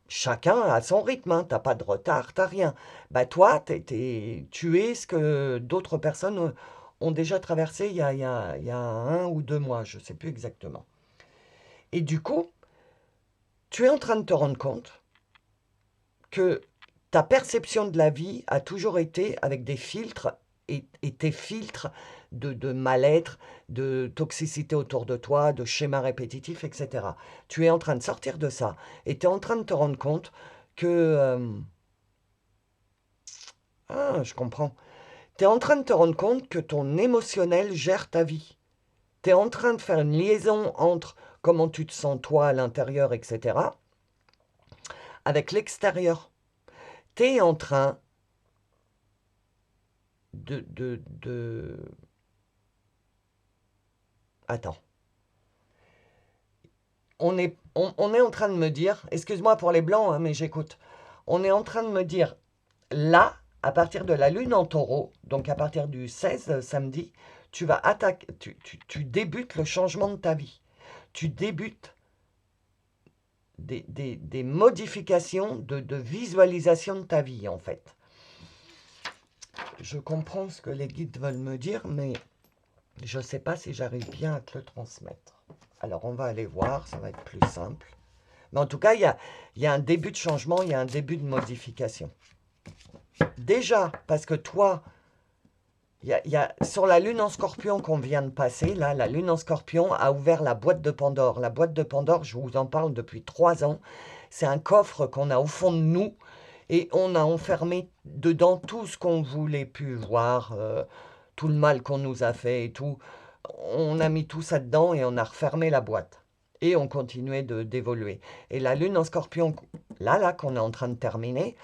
chacun a son rythme, hein. Tu n'as pas de retard, tu n'as rien. Bah toi, tu es ce que d'autres personnes ont déjà traversé il y a 1 ou 2 mois, je ne sais plus exactement. Et du coup, tu es en train de te rendre compte que ta perception de la vie a toujours été avec des filtres et tes filtres de mal-être, de toxicité autour de toi, de schémas répétitifs, etc. Tu es en train de sortir de ça et tu es en train de te rendre compte que... ah, je comprends. Tu es en train de te rendre compte que ton émotionnel gère ta vie. Tu es en train de faire une liaison entre comment tu te sens toi à l'intérieur, etc., avec l'extérieur. Tu es en train de... Attends. On est en train de me dire, excuse-moi pour les blancs, hein, mais j'écoute. On est en train de me dire, là, à partir de la lune en taureau, donc à partir du 16 samedi, tu vas attaquer, tu débutes le changement de ta vie. Tu débutes des modifications de visualisation de ta vie, en fait. Je comprends ce que les guides veulent me dire, mais je ne sais pas si j'arrive bien à te le transmettre. Alors, on va aller voir, ça va être plus simple. Mais en tout cas, il y a un début de changement, il y a un début de modification. Déjà, parce que toi, Sur la lune en scorpion qu'on vient de passer, là, la lune en scorpion a ouvert la boîte de Pandore. La boîte de Pandore, je vous en parle depuis 3 ans. C'est un coffre qu'on a au fond de nous et on a enfermé dedans tout ce qu'on voulait plus voir, tout le mal qu'on nous a fait et tout. On a mis tout ça dedans et on a refermé la boîte. Et on continuait d'évoluer. Et la lune en scorpion, là, qu'on est en train de terminer,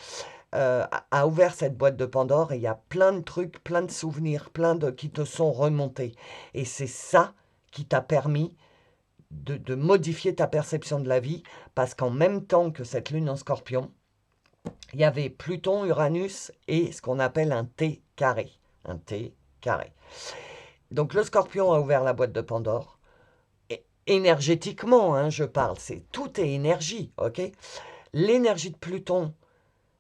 a ouvert cette boîte de Pandore et il y a plein de trucs, plein de souvenirs, qui te sont remontés. Et c'est ça qui t'a permis de modifier ta perception de la vie, parce qu'en même temps que cette lune en scorpion, il y avait Pluton, Uranus et ce qu'on appelle un T carré. Un T carré. Donc le scorpion a ouvert la boîte de Pandore. Et énergétiquement, hein, je parle, tout est énergie, ok? L'énergie de Pluton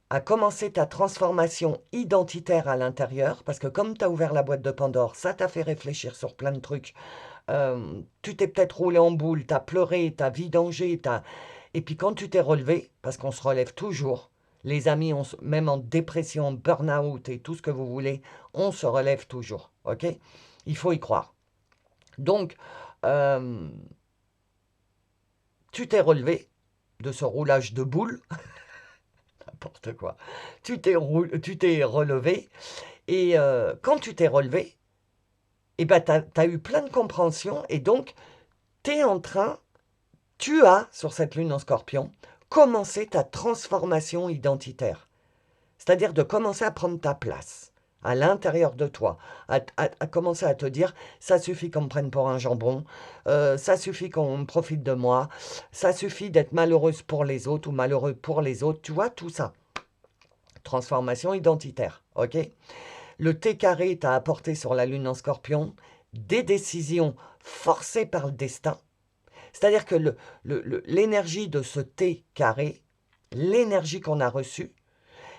a commencé ta transformation identitaire à l'intérieur, parce que comme tu as ouvert la boîte de Pandore, ça t'a fait réfléchir sur plein de trucs. Tu t'es peut-être roulé en boule, tu as pleuré, tu as vidangé, et puis quand tu t'es relevé, parce qu'on se relève toujours, les amis, même en dépression, burn-out et tout ce que vous voulez, on se relève toujours, ok? Il faut y croire. Donc, tu t'es relevé de ce roulage de boule, n'importe quoi. Tu t'es relevé, et quand tu t'es relevé, eh ben, tu as eu plein de compréhension, et donc, tu as, sur cette lune en scorpion, commencé ta transformation identitaire. C'est-à-dire de commencer à prendre ta place à l'intérieur de toi, à commencer à te dire, ça suffit qu'on me prenne pour un jambon, ça suffit qu'on profite de moi, ça suffit d'être malheureuse pour les autres ou malheureux pour les autres, tu vois, tout ça. Transformation identitaire, ok? Le T carré t'a apporté sur la lune en scorpion des décisions forcées par le destin. C'est-à-dire que l'énergie de ce T carré, l'énergie qu'on a reçue,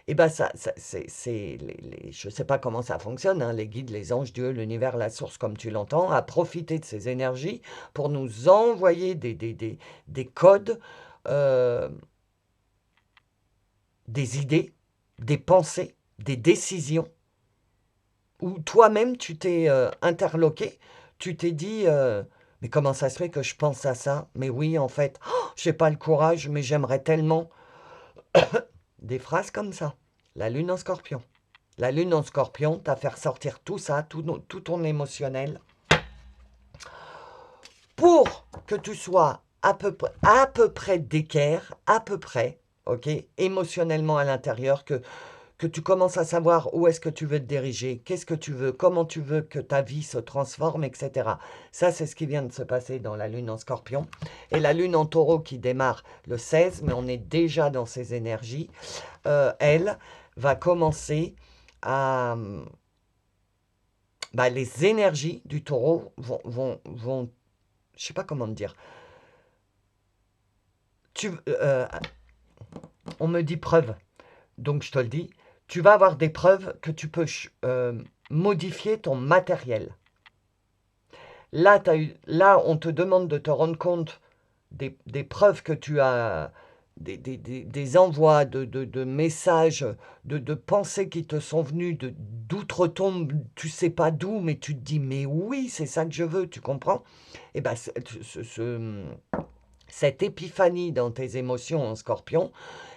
eh ben je ne sais pas comment ça fonctionne, hein, les guides, les anges, Dieu, l'univers, la source, comme tu l'entends, à profiter de ces énergies pour nous envoyer des codes, des idées, des pensées, des décisions, où toi-même tu t'es interloqué, tu t'es dit, mais comment ça se fait que je pense à ça? Mais oui, en fait, je n'ai pas le courage, mais j'aimerais tellement. Des phrases comme ça. La lune en scorpion. La lune en scorpion t'a fait ressortir tout ça, tout ton émotionnel, pour que tu sois à peu près d'équerre, à peu près, ok, émotionnellement à l'intérieur, que tu commences à savoir où est-ce que tu veux te diriger, qu'est-ce que tu veux, comment tu veux que ta vie se transforme, etc. Ça, c'est ce qui vient de se passer dans la lune en scorpion. Et la lune en taureau qui démarre le 16, mais on est déjà dans ces énergies, elle va commencer à... les énergies du taureau vont je ne sais pas comment te dire. On me dit preuve, donc je te le dis. Tu vas avoir des preuves que tu peux modifier ton matériel. Là, on te demande de te rendre compte des preuves que tu as, des envois de messages, de pensées qui te sont venues d'outre-tombe, tu sais pas d'où, mais tu te dis, mais oui, c'est ça que je veux, tu comprends? Et bien, cette épiphanie dans tes émotions en scorpion,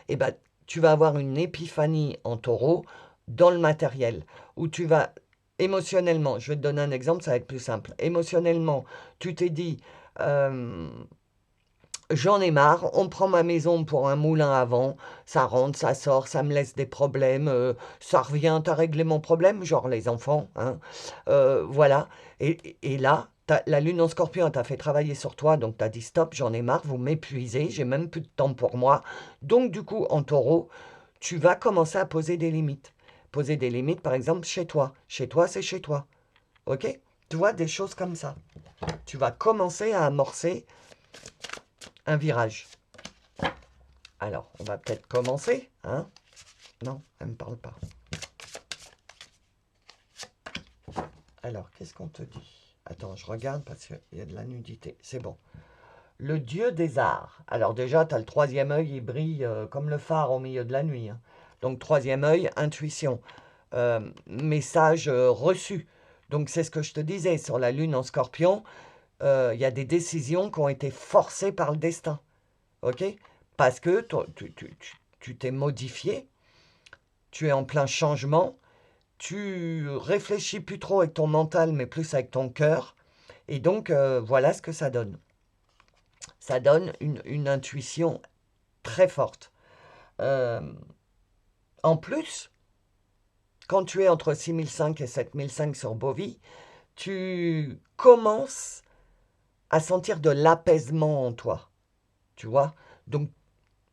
eh ben, tu vas avoir une épiphanie en taureau dans le matériel, où tu vas émotionnellement, je vais te donner un exemple, ça va être plus simple. Émotionnellement, tu t'es dit, j'en ai marre, on prend ma maison pour un moulin à vent, ça rentre, ça sort, ça me laisse des problèmes, ça revient, t'as réglé mon problème, genre les enfants, hein, voilà. Et là, la lune en scorpion t'a fait travailler sur toi, donc t'as dit stop, j'en ai marre, vous m'épuisez, j'ai même plus de temps pour moi. Donc du coup, en taureau, tu vas commencer à poser des limites. Poser des limites, par exemple, chez toi. Chez toi, c'est chez toi. Ok? Tu vois, des choses comme ça. Tu vas commencer à amorcer un virage. Alors, on va peut-être commencer, hein? Non, elle ne me parle pas. Alors, qu'est-ce qu'on te dit? Attends, je regarde parce qu'il y a de la nudité. C'est bon. Le dieu des arts. Alors déjà, tu as le troisième œil, il brille comme le phare au milieu de la nuit. Hein. Donc, troisième œil, intuition. message reçu. Donc c'est ce que je te disais, sur la lune en Scorpion, il y a des décisions qui ont été forcées par le destin. Ok? Parce que tu t'es modifié, tu es en plein changement, tu réfléchis plus trop avec ton mental, mais plus avec ton cœur. Et donc, voilà ce que ça donne. Ça donne une intuition très forte. Euh, En plus, quand tu es entre 6005 et 7005 sur Bovie, tu commences à sentir de l'apaisement en toi. Tu vois? Donc,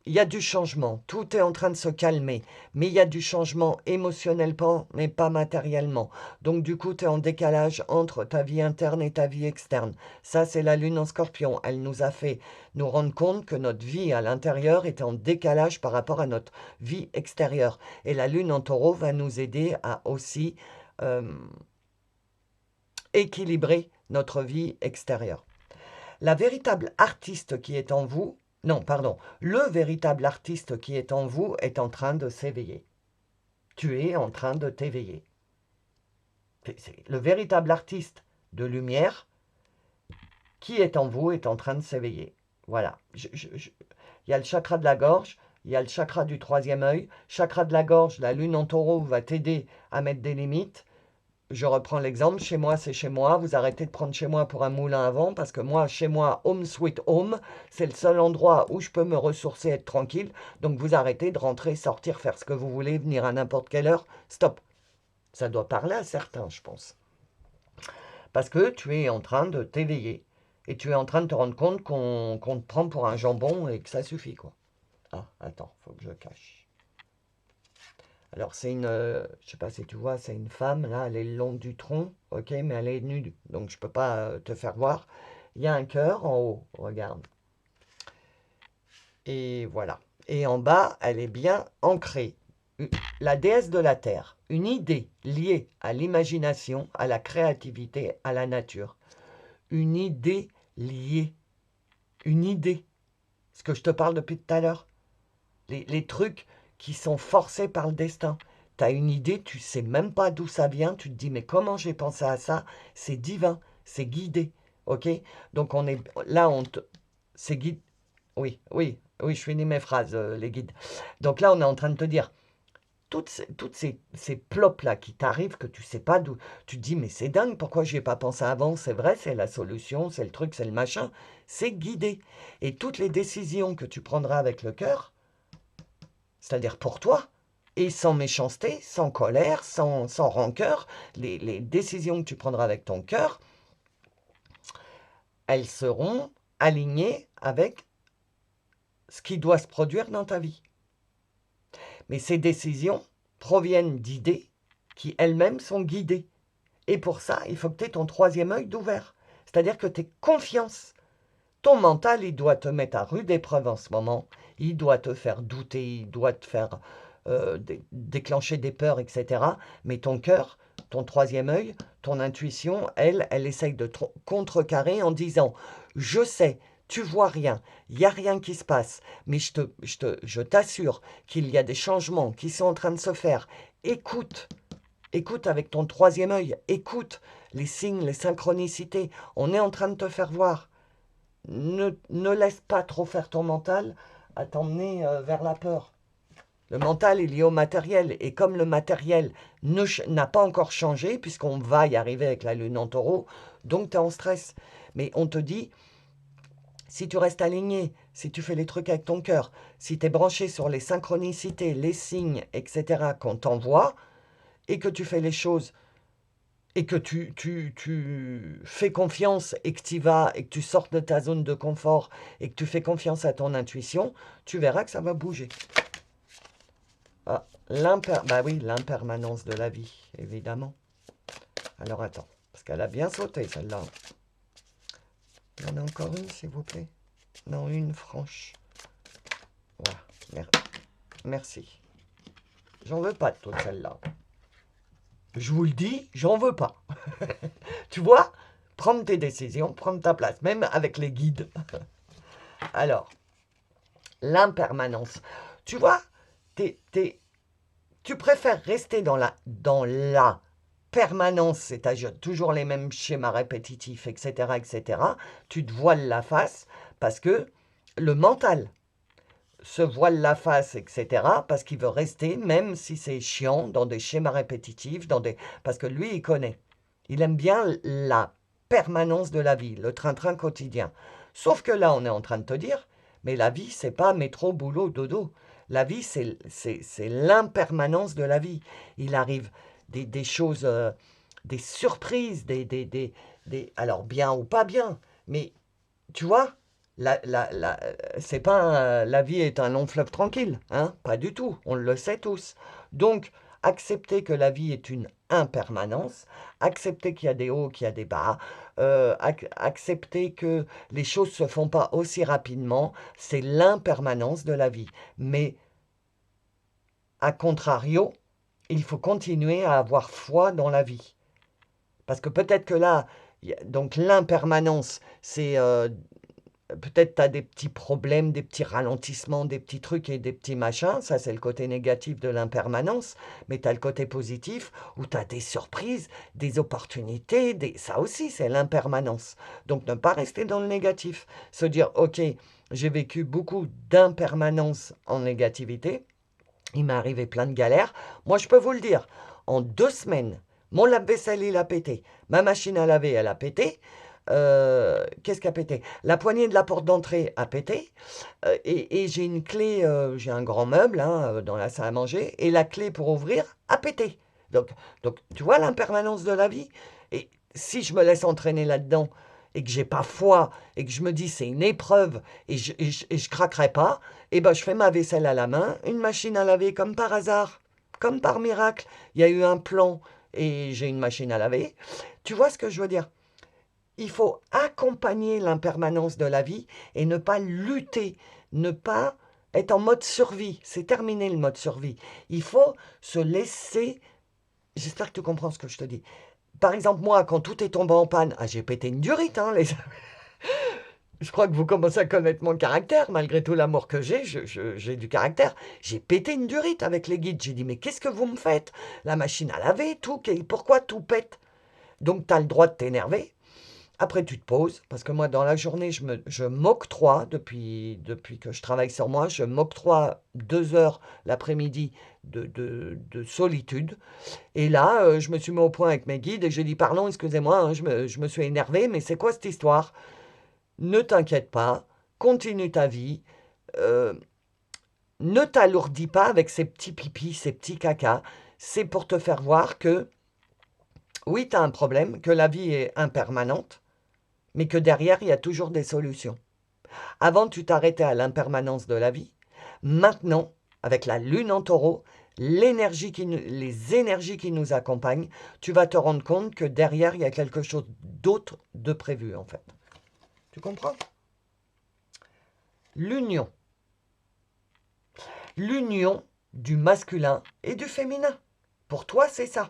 il y a du changement. Tout est en train de se calmer. Mais il y a du changement émotionnellement, mais pas matériellement. Donc, du coup, tu es en décalage entre ta vie interne et ta vie externe. Ça, c'est la lune en Scorpion. Elle nous a fait nous rendre compte que notre vie à l'intérieur était en décalage par rapport à notre vie extérieure. Et la lune en Taureau va nous aider à aussi euh, équilibrer notre vie extérieure. La véritable artiste qui est en vous, non, pardon, le véritable artiste qui est en vous est en train de s'éveiller. Tu es en train de t'éveiller. Le véritable artiste de lumière qui est en vous est en train de s'éveiller. Voilà. Il y a le chakra de la gorge, il y a le chakra du troisième œil. Chakra de la gorge, la lune en taureau va t'aider à mettre des limites. Je reprends l'exemple, chez moi c'est chez moi, vous arrêtez de prendre chez moi pour un moulin à vent, parce que moi, chez moi, home sweet home, c'est le seul endroit où je peux me ressourcer, être tranquille, donc vous arrêtez de rentrer, sortir, faire ce que vous voulez, venir à n'importe quelle heure, stop. Ça doit parler à certains, je pense. Parce que tu es en train de t'éveiller, et tu es en train de te rendre compte qu'on te prend pour un jambon et que ça suffit, quoi. Ah, attends, faut que je cache. Alors, c'est une, je sais pas si tu vois, c'est une femme, là, elle est le long du tronc, ok, mais elle est nue, donc je peux pas te faire voir. Il y a un cœur en haut, regarde. Et voilà. Et en bas, elle est bien ancrée. La déesse de la terre, une idée liée à l'imagination, à la créativité, à la nature. Une idée liée. Une idée. Ce que je te parle depuis tout à l'heure. Les trucs qui sont forcés par le destin. Tu as une idée, tu sais même pas d'où ça vient, tu te dis mais comment j'ai pensé à ça? C'est divin, c'est guidé, ok? Donc on est là, c'est guide. Oui, oui, oui, je finis mes phrases, les guides. Donc là, on est en train de te dire toutes ces plops là qui t'arrivent que tu sais pas d'où. Tu te dis mais c'est dingue, pourquoi j'y ai pas pensé avant? C'est vrai, c'est la solution, c'est le truc, c'est le machin. C'est guidé. Et toutes les décisions que tu prendras avec le cœur, c'est-à-dire pour toi, et sans méchanceté, sans colère, sans rancœur, les décisions que tu prendras avec ton cœur, elles seront alignées avec ce qui doit se produire dans ta vie. Mais ces décisions proviennent d'idées qui elles-mêmes sont guidées. Et pour ça, il faut que tu aies ton troisième œil d'ouvert. C'est-à-dire que tu aies confiance. Ton mental, il doit te mettre à rude épreuve en ce moment. Il doit te faire douter, il doit te faire déclencher des peurs, etc. Mais ton cœur, ton troisième œil, ton intuition, elle essaye de contrecarrer en disant « Je sais, tu vois rien, il n'y a rien qui se passe, mais je t'assure qu'il y a des changements qui sont en train de se faire. Écoute, écoute avec ton troisième œil, écoute les signes, les synchronicités. On est en train de te faire voir. Ne laisse pas trop faire ton mental à t'emmener vers la peur. Le mental est lié au matériel. Et comme le matériel n'a pas encore changé, puisqu'on va y arriver avec la lune en taureau, donc tu es en stress. Mais on te dit, si tu restes aligné, si tu fais les trucs avec ton cœur, si tu es branché sur les synchronicités, les signes, etc., qu'on t'envoie, et que tu fais les choses et que tu fais confiance et que tu y vas et que tu sortes de ta zone de confort et que tu fais confiance à ton intuition, tu verras que ça va bouger. Ah, bah oui, l'impermanence de la vie, évidemment. Alors attends, parce qu'elle a bien sauté celle-là. Il y en a encore une, s'il vous plaît? Non, une franche. Voilà, merci. J'en veux pas de toute celle-là. Je vous le dis, j'en veux pas. Tu vois, prendre tes décisions, prendre ta place, même avec les guides. Alors, l'impermanence. Tu vois, tu Tu préfères rester dans la permanence, c'est-à-dire toujours les mêmes schémas répétitifs, etc., etc. Tu te voiles la face parce que le mental se voile la face, etc., parce qu'il veut rester, même si c'est chiant, dans des schémas répétitifs, parce que lui, il connaît. Il aime bien la permanence de la vie, le train-train quotidien. Sauf que là, on est en train de te dire, mais la vie, c'est pas métro, boulot, dodo. La vie, c'est l'impermanence de la vie. Il arrive des choses, des surprises, alors bien ou pas bien, mais tu vois, c'est pas la vie est un long fleuve tranquille, hein? Pas du tout, on le sait tous. Donc, accepter que la vie est une impermanence, accepter qu'il y a des hauts, qu'il y a des bas, accepter que les choses se font pas aussi rapidement, c'est l'impermanence de la vie. Mais, à contrario, il faut continuer à avoir foi dans la vie. Parce que peut-être que là, donc l'impermanence, c'est peut-être tu as des petits problèmes, des petits ralentissements, des petits trucs et des petits machins. Ça, c'est le côté négatif de l'impermanence. Mais tu as le côté positif où tu as des surprises, des opportunités. Ça aussi, c'est l'impermanence. Donc, ne pas rester dans le négatif. Se dire, OK, j'ai vécu beaucoup d'impermanence en négativité. Il m'est arrivé plein de galères. Moi, je peux vous le dire, en 2 semaines, mon lave-vaisselle, il a pété. Ma machine à laver, elle a pété. Qu'est-ce qui a pété? La poignée de la porte d'entrée a pété. Et j'ai une clé, j'ai un grand meuble hein, dans la salle à manger. Et la clé pour ouvrir a pété. Donc tu vois l'impermanence de la vie? Et si je me laisse entraîner là-dedans et que j'ai pas foi et que je me dis c'est une épreuve et je craquerai pas, et ben je fais ma vaisselle à la main, une machine à laver comme par hasard, comme par miracle. Il y a eu un plan et j'ai une machine à laver. Tu vois ce que je veux dire? Il faut accompagner l'impermanence de la vie et ne pas lutter, ne pas être en mode survie. C'est terminé le mode survie. Il faut se laisser... J'espère que tu comprends ce que je te dis. Par exemple, moi, quand tout est tombé en panne, j'ai pété une durite, hein, Je crois que vous commencez à connaître mon caractère. Malgré tout l'amour que j'ai du caractère. J'ai pété une durite avec les guides. J'ai dit, mais qu'est-ce que vous me faites? La machine à laver, tout, pourquoi tout pète? Donc, tu as le droit de t'énerver. Après, tu te poses, parce que moi, dans la journée, je m'octroie, depuis que je travaille sur moi, je m'octroie 2 heures l'après-midi de solitude. Et là, je me suis mis au point avec mes guides et j'ai dit, pardon, excusez-moi, hein, je me suis énervé, mais c'est quoi cette histoire? Ne t'inquiète pas, continue ta vie, euh, ne t'alourdis pas avec ces petits pipis, ces petits cacas. C'est pour te faire voir que, oui, tu as un problème, que la vie est impermanente, mais que derrière, il y a toujours des solutions. Avant, tu t'arrêtais à l'impermanence de la vie. Maintenant, avec la lune en taureau, les énergies qui nous accompagnent, tu vas te rendre compte que derrière, il y a quelque chose d'autre de prévu, en fait. Tu comprends? L'union. L'union du masculin et du féminin. Pour toi, c'est ça.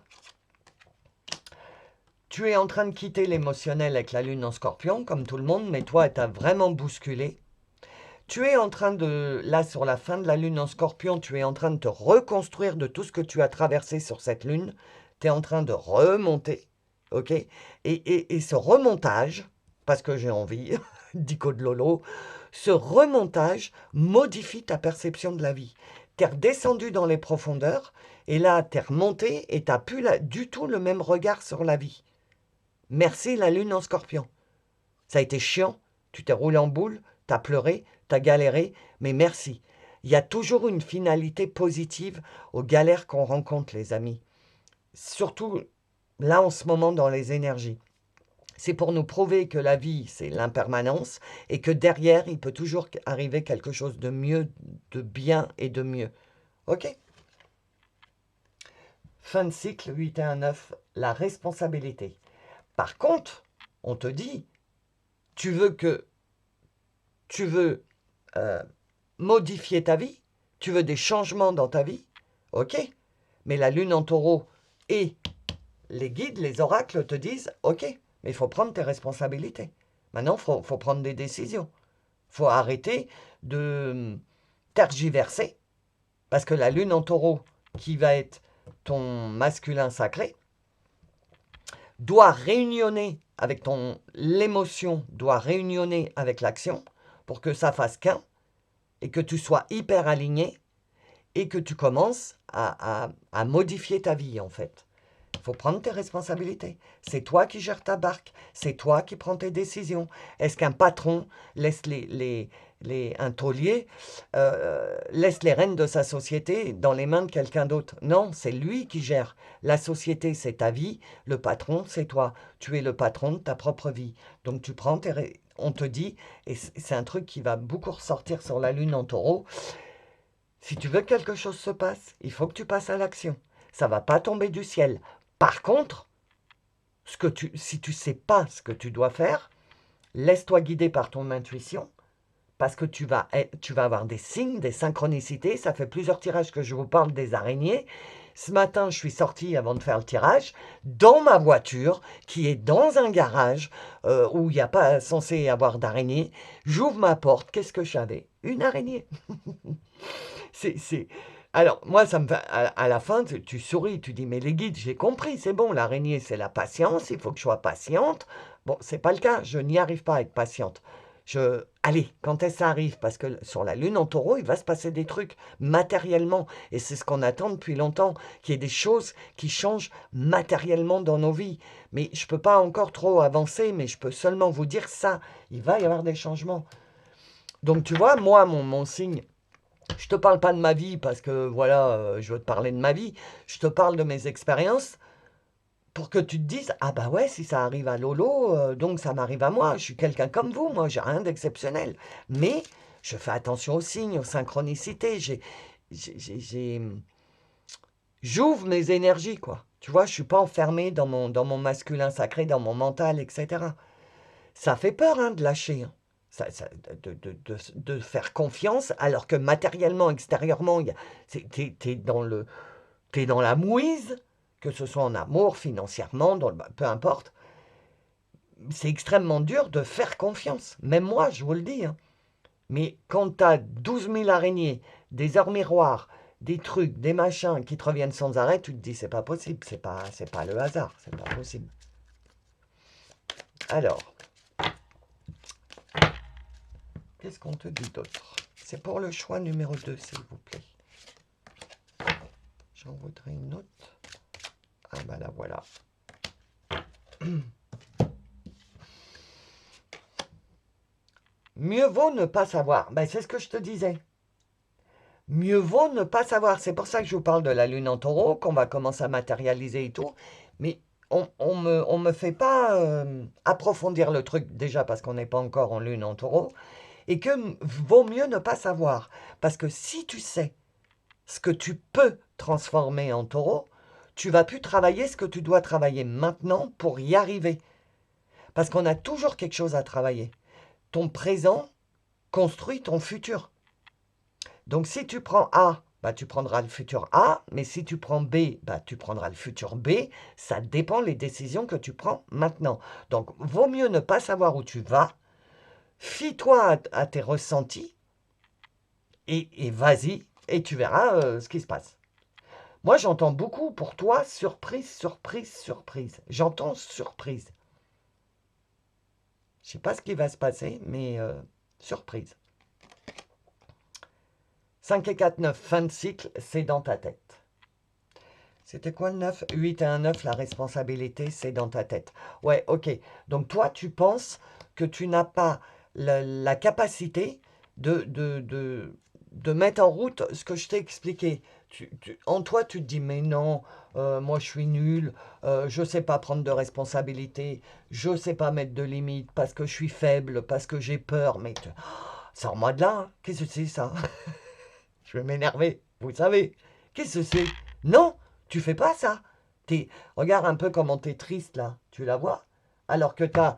Tu es en train de quitter l'émotionnel avec la lune en scorpion, comme tout le monde, mais toi, elle t'a vraiment bousculé. Tu es en train de, là, sur la fin de la lune en scorpion, tu es en train de te reconstruire de tout ce que tu as traversé sur cette lune. Tu es en train de remonter, ok? Et ce remontage, parce que j'ai envie, dico de Lolo, ce remontage modifie ta perception de la vie. Tu es redescendu dans les profondeurs, et là, tu es remonté, et tu n'as plus du tout le même regard sur la vie. Merci la lune en scorpion. Ça a été chiant, tu t'es roulé en boule, tu as pleuré, tu as galéré, mais merci. Il y a toujours une finalité positive aux galères qu'on rencontre, les amis. Surtout là en ce moment dans les énergies. C'est pour nous prouver que la vie, c'est l'impermanence et que derrière, il peut toujours arriver quelque chose de mieux, de bien et de mieux. Ok? Fin de cycle 8 et 1, 9, la responsabilité. Par contre, on te dit, tu veux modifier ta vie, tu veux des changements dans ta vie, ok, mais la lune en taureau et les guides, les oracles te disent, ok, mais il faut prendre tes responsabilités. Maintenant, il faut prendre des décisions. Il faut arrêter de tergiverser, parce que la lune en taureau, qui va être ton masculin sacré, doit réunionner avec l'émotion, doit réunionner avec l'action pour que ça fasse qu'un et que tu sois hyper aligné et que tu commences à modifier ta vie en fait. Il faut prendre tes responsabilités. C'est toi qui gères ta barque. C'est toi qui prends tes décisions. Est-ce qu'un patron laisse un taulier laisse les rênes de sa société dans les mains de quelqu'un d'autre? Non, c'est lui qui gère. La société, c'est ta vie. Le patron, c'est toi. Tu es le patron de ta propre vie. Donc tu prends on te dit, et c'est un truc qui va beaucoup ressortir sur la lune en taureau, si tu veux que quelque chose se passe, il faut que tu passes à l'action. Ça ne va pas tomber du ciel. Par contre, si tu ne sais pas ce que tu dois faire, laisse-toi guider par ton intuition, parce que tu vas avoir des signes, des synchronicités. Ça fait plusieurs tirages que je vous parle des araignées. Ce matin, je suis sortie avant de faire le tirage, dans ma voiture, qui est dans un garage où il n'y a pas censé y avoir d'araignées. J'ouvre ma porte, qu'est-ce que j'avais? Une araignée. Alors, moi, ça me fait, à la fin, tu souris, tu dis, mais les guides, j'ai compris, c'est bon, l'araignée, c'est la patience, il faut que je sois patiente. Bon, c'est pas le cas, je n'y arrive pas à être patiente. Allez, quand est-ce que ça arrive? Parce que sur la lune en taureau, il va se passer des trucs matériellement. Et c'est ce qu'on attend depuis longtemps, qu'il y ait des choses qui changent matériellement dans nos vies. Mais je ne peux pas encore trop avancer, mais je peux seulement vous dire ça. Il va y avoir des changements. Donc, tu vois, moi, mon signe, je ne te parle pas de ma vie parce que, voilà, je veux te parler de ma vie. Je te parle de mes expériences pour que tu te dises, ah bah ouais, si ça arrive à Lolo, donc ça m'arrive à moi. Je suis quelqu'un comme vous, moi, j'ai rien d'exceptionnel. Mais je fais attention aux signes, aux synchronicités. J'ouvre mes énergies, quoi. Tu vois, je ne suis pas enfermé dans mon masculin sacré, dans mon mental, etc. Ça fait peur, hein, de lâcher, hein. De faire confiance, alors que matériellement, extérieurement, t'es dans la mouise, que ce soit en amour, financièrement, peu importe. C'est extrêmement dur de faire confiance. Même moi, je vous le dis, hein. Mais quand tu as 12 000 araignées, des heures miroirs, des trucs, des machins qui te reviennent sans arrêt, tu te dis, c'est pas possible, c'est pas le hasard, c'est pas possible. Alors, qu'est-ce qu'on te dit d'autre? C'est pour le choix numéro 2, s'il vous plaît. J'en voudrais une autre. Ah ben là, voilà. Mieux vaut ne pas savoir. Ben, c'est ce que je te disais. Mieux vaut ne pas savoir. C'est pour ça que je vous parle de la lune en taureau, qu'on va commencer à matérialiser et tout. Mais on me fait pas approfondir le truc, déjà parce qu'on n'est pas encore en lune en taureau, et que vaut mieux ne pas savoir. Parce que si tu sais ce que tu peux transformer en taureau, tu vas plus travailler ce que tu dois travailler maintenant pour y arriver. Parce qu'on a toujours quelque chose à travailler. Ton présent construit ton futur. Donc si tu prends A, bah, tu prendras le futur A, mais si tu prends B, bah, tu prendras le futur B. Ça dépend des décisions que tu prends maintenant. Donc vaut mieux ne pas savoir où tu vas. Fie-toi à tes ressentis et vas-y, et tu verras ce qui se passe. Moi, j'entends beaucoup pour toi, surprise, surprise, surprise. J'entends surprise. Je ne sais pas ce qui va se passer, mais surprise. 5 et 4, 9, fin de cycle, c'est dans ta tête. C'était quoi le 9? 8 et 1, 9, la responsabilité, c'est dans ta tête. Ouais, ok. Donc toi, tu penses que tu n'as pas la capacité de mettre en route ce que je t'ai expliqué. En toi, tu te dis, mais non, moi je suis nul, je ne sais pas prendre de responsabilité, je ne sais pas mettre de limites parce que je suis faible, parce que j'ai peur. Mais sors-moi de là, hein. Qu'est-ce que c'est ça? Je vais m'énerver, vous savez. Qu'est-ce que c'est? Non, tu fais pas ça. Regarde un peu comment tu es triste là, tu la vois? Alors que tu as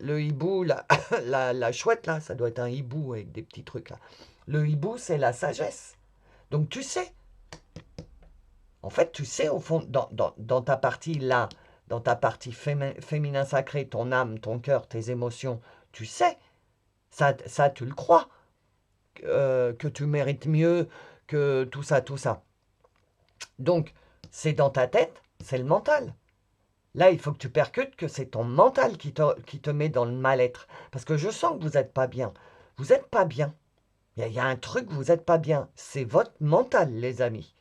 le hibou, la chouette là, ça doit être un hibou avec des petits trucs là. Le hibou, c'est la sagesse. Donc tu sais. En fait, tu sais au fond, dans ta partie là, dans ta partie féminin sacré, ton âme, ton cœur, tes émotions, tu sais. Ça tu le crois. Que tu mérites mieux, que tout ça, tout ça. Donc, c'est dans ta tête, c'est le mental. Là, il faut que tu percutes que c'est ton mental qui te met dans le mal-être. Parce que je sens que vous n'êtes pas bien. Vous n'êtes pas bien. Il y a un truc, vous n'êtes pas bien. C'est votre mental, les amis.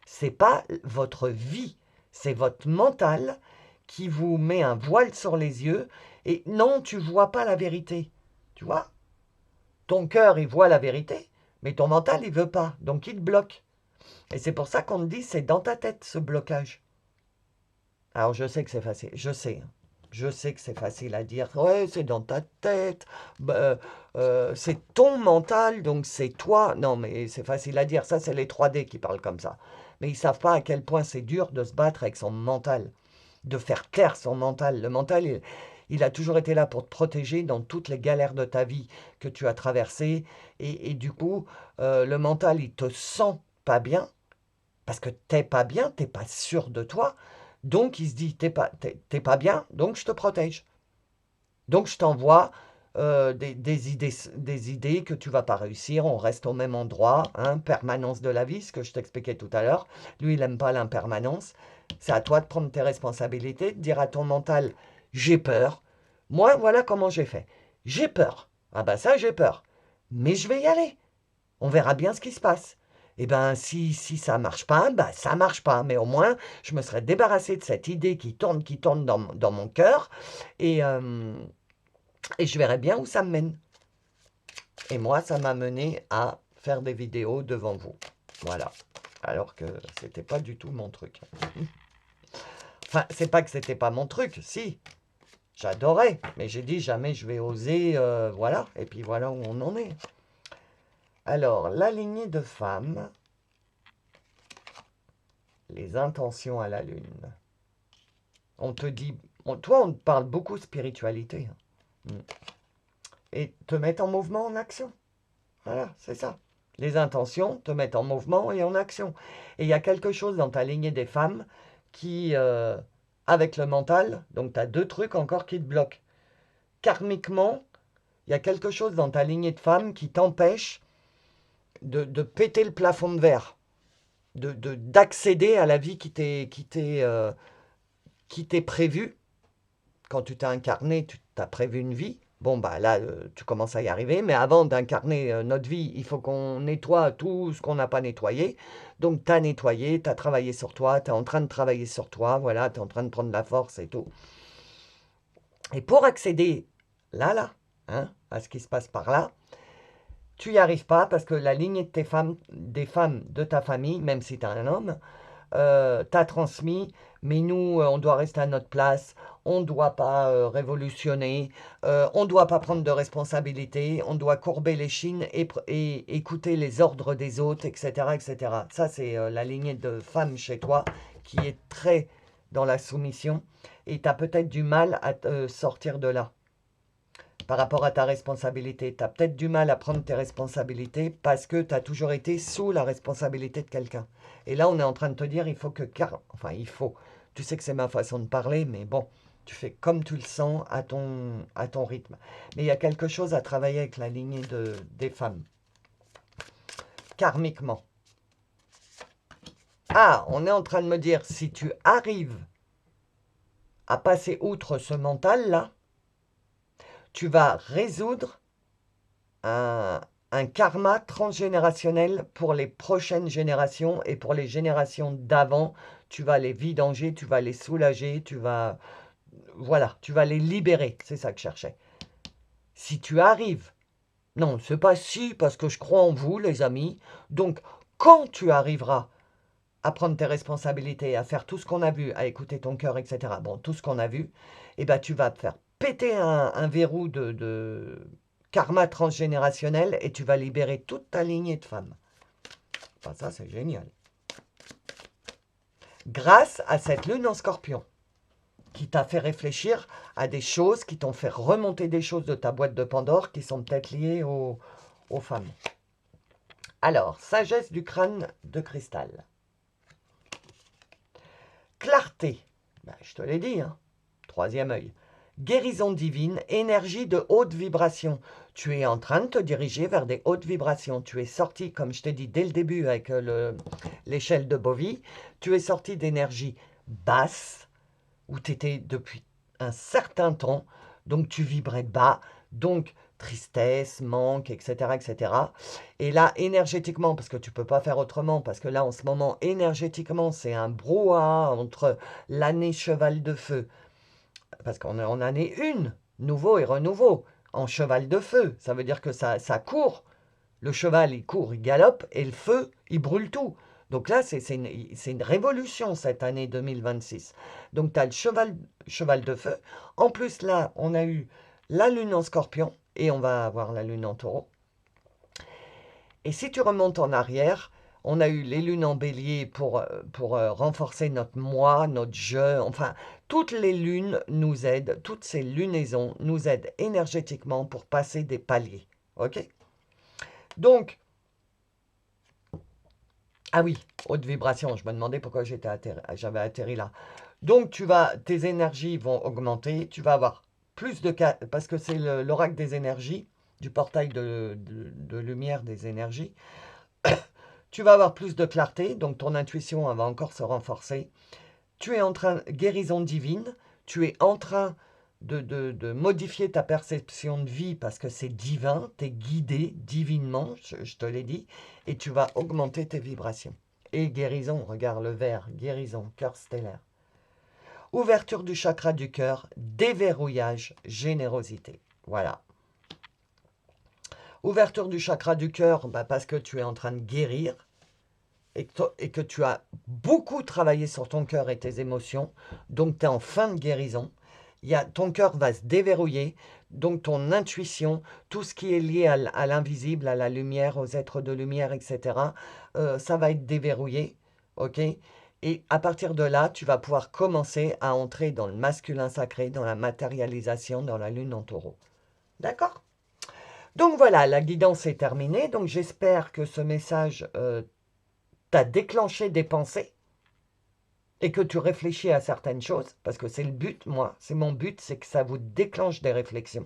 C'est pas votre vie. C'est votre mental qui vous met un voile sur les yeux. Et non, tu vois pas la vérité. Tu vois? Ton cœur, il voit la vérité, mais ton mental, il veut pas. Donc, il te bloque. Et c'est pour ça qu'on te dit, c'est dans ta tête, ce blocage. Alors, je sais que c'est facile. Je sais. Je sais que c'est facile à dire. Ouais, c'est dans ta tête. Bah, c'est ton mental, donc c'est toi. Non, mais c'est facile à dire. Ça, c'est les 3D qui parlent comme ça. Mais ils savent pas à quel point c'est dur de se battre avec son mental, de faire taire son mental. Le mental, il a toujours été là pour te protéger dans toutes les galères de ta vie que tu as traversées. Et du coup, le mental, il te sent pas bien parce que t'es pas bien, t'es pas sûr de toi. Donc, il se dit, t'es pas bien, donc je te protège. Donc, je t'envoie des idées que tu vas pas réussir, on reste au même endroit, hein, permanence de la vie, ce que je t'expliquais tout à l'heure. Lui, il n'aime pas l'impermanence. C'est à toi de prendre tes responsabilités, de dire à ton mental, j'ai peur. Moi, voilà comment j'ai fait. J'ai peur. Ah ben ça, j'ai peur. Mais je vais y aller. On verra bien ce qui se passe. Et ben si ça marche pas, ben ça marche pas. Mais au moins, je me serais débarrassé de cette idée qui tourne dans mon cœur. Et, euh, et je verrai bien où ça me mène. Et moi, ça m'a mené à faire des vidéos devant vous. Voilà. Alors que c'était pas du tout mon truc. Enfin, c'est pas que c'était pas mon truc, si. J'adorais. Mais j'ai dit jamais je vais oser, voilà. Et puis voilà où on en est. Alors, la lignée de femmes. Les intentions à la lune. On te dit, toi, on te parle beaucoup spiritualité. Hein. Et te mettre en mouvement, en action. Voilà, c'est ça. Les intentions te mettent en mouvement et en action. Et il y a quelque chose dans ta lignée des femmes qui, avec le mental, donc tu as deux trucs encore qui te bloquent. Karmiquement, il y a quelque chose dans ta lignée de femmes qui t'empêche de péter le plafond de verre, d'accéder à la vie qui t'est prévue. Quand tu t'es incarné, tu t'as prévu une vie. Bon, bah là, tu commences à y arriver. Mais avant d'incarner notre vie, il faut qu'on nettoie tout ce qu'on n'a pas nettoyé. Donc, tu as nettoyé, tu as travaillé sur toi, tu es en train de travailler sur toi. Voilà, tu es en train de prendre la force et tout. Et pour accéder là, hein, à ce qui se passe par là, tu n'y arrives pas parce que la lignée de des femmes de ta famille, même si tu es un homme, t'a transmis, mais nous, on doit rester à notre place, on ne doit pas révolutionner, on ne doit pas prendre de responsabilité, on doit courber les chines et écouter les ordres des autres, etc. etc. Ça, c'est la lignée de femmes chez toi qui est très dans la soumission et tu as peut-être du mal à te sortir de là par rapport à ta responsabilité. Tu as peut-être du mal à prendre tes responsabilités parce que tu as toujours été sous la responsabilité de quelqu'un. Et là, on est en train de te dire, il faut que... Enfin, il faut. Tu sais que c'est ma façon de parler, mais bon, tu fais comme tu le sens à ton rythme. Mais il y a quelque chose à travailler avec la lignée des femmes. Karmiquement. Ah, on est en train de me dire, si tu arrives à passer outre ce mental-là, tu vas résoudre un karma transgénérationnel pour les prochaines générations et pour les générations d'avant. Tu vas les vidanger, tu vas les soulager, voilà, tu vas les libérer. C'est ça que je cherchais. Si tu arrives, non, c'est pas si, parce que je crois en vous, les amis. Donc, quand tu arriveras à prendre tes responsabilités, à faire tout ce qu'on a vu, à écouter ton cœur, etc., bon, tout ce qu'on a vu, eh ben, tu vas te faire péter un verrou de karma transgénérationnel et tu vas libérer toute ta lignée de femmes. Enfin, ça, c'est génial. Grâce à cette lune en scorpion, qui t'a fait réfléchir à des choses, qui t'ont fait remonter des choses de ta boîte de Pandore qui sont peut-être liées aux femmes. Alors, sagesse du crâne de cristal. Clarté, ben, je te l'ai dit, hein, troisième œil. guérison divine, énergie de haute vibration. Tu es en train de te diriger vers des hautes vibrations. Tu es sorti, comme je t'ai dit dès le début avec l'échelle de Bovie, tu es sorti d'énergie basse, où tu étais depuis un certain temps, donc tu vibrais bas, donc tristesse, manque, etc., etc. Et là, énergétiquement, parce que tu ne peux pas faire autrement, parce que là, en ce moment, énergétiquement, c'est un brouhaha entre l'année cheval de feu, parce qu'on est en année 1, nouveau et renouveau, en cheval de feu. Ça veut dire que ça court. Le cheval, il court, il galope, et le feu, il brûle tout. Donc là, c'est une révolution cette année 2026. Donc tu as le cheval de feu. En plus, là, on a eu la lune en scorpion, et on va avoir la lune en taureau. Et si tu remontes en arrière, on a eu les lunes en bélier pour renforcer notre moi, notre je. Enfin, toutes les lunes nous aident, toutes ces lunaisons nous aident énergétiquement pour passer des paliers. OK? Donc, ah oui, haute vibration, je me demandais pourquoi j'avais atterri là. Donc, tes énergies vont augmenter, tu vas avoir plus de... Parce que c'est l'oracle des énergies, du portail de lumière des énergies. Tu vas avoir plus de clarté, donc ton intuition elle va encore se renforcer. Tu es en train, guérison divine, tu es en train de modifier ta perception de vie parce que c'est divin, tu es guidé divinement, je te l'ai dit, et tu vas augmenter tes vibrations. Et guérison, regarde le vert, guérison, cœur stellaire. Ouverture du chakra du cœur, déverrouillage, générosité. Voilà. Ouverture du chakra du cœur, parce que tu es en train de guérir et que tu as beaucoup travaillé sur ton cœur et tes émotions, donc tu es en fin de guérison. Ton cœur va se déverrouiller, donc ton intuition, tout ce qui est lié à l'invisible, à la lumière, aux êtres de lumière, etc., ça va être déverrouillé, ok? Et à partir de là, tu vas pouvoir commencer à entrer dans le masculin sacré, dans la matérialisation, dans la lune en taureau. D'accord? Donc voilà, la guidance est terminée. Donc j'espère que ce message t'a déclenché des pensées et que tu réfléchis à certaines choses, parce que c'est le but, moi, c'est mon but, c'est que ça vous déclenche des réflexions.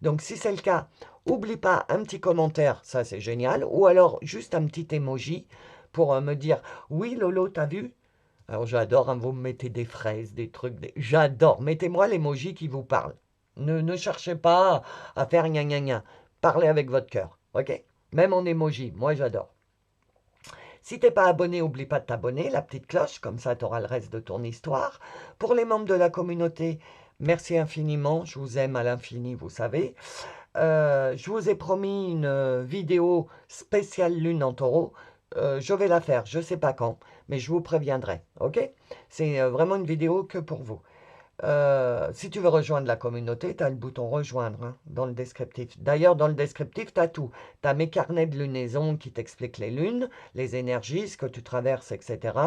Donc si c'est le cas, oublie pas un petit commentaire, ça c'est génial, ou alors juste un petit emoji pour me dire « Oui Lolo, t'as vu ?» Alors j'adore, hein, vous me mettez des fraises, des trucs, j'adore, mettez-moi l'emoji qui vous parle. Ne cherchez pas à faire gna gna gna, parlez avec votre cœur, ok? Même en emoji, moi j'adore. Si t'es pas abonné, n'oublie pas de t'abonner, la petite cloche, comme ça tu auras le reste de ton histoire. Pour les membres de la communauté, merci infiniment, je vous aime à l'infini, vous savez. Je vous ai promis une vidéo spéciale lune en taureau. Je vais la faire, je ne sais pas quand, mais je vous préviendrai, ok? C'est vraiment une vidéo que pour vous. Si tu veux rejoindre la communauté, tu as le bouton rejoindre hein, dans le descriptif. D'ailleurs, dans le descriptif, tu as tout. Tu as mes carnets de lunaison qui t'expliquent les lunes, les énergies, ce que tu traverses, etc.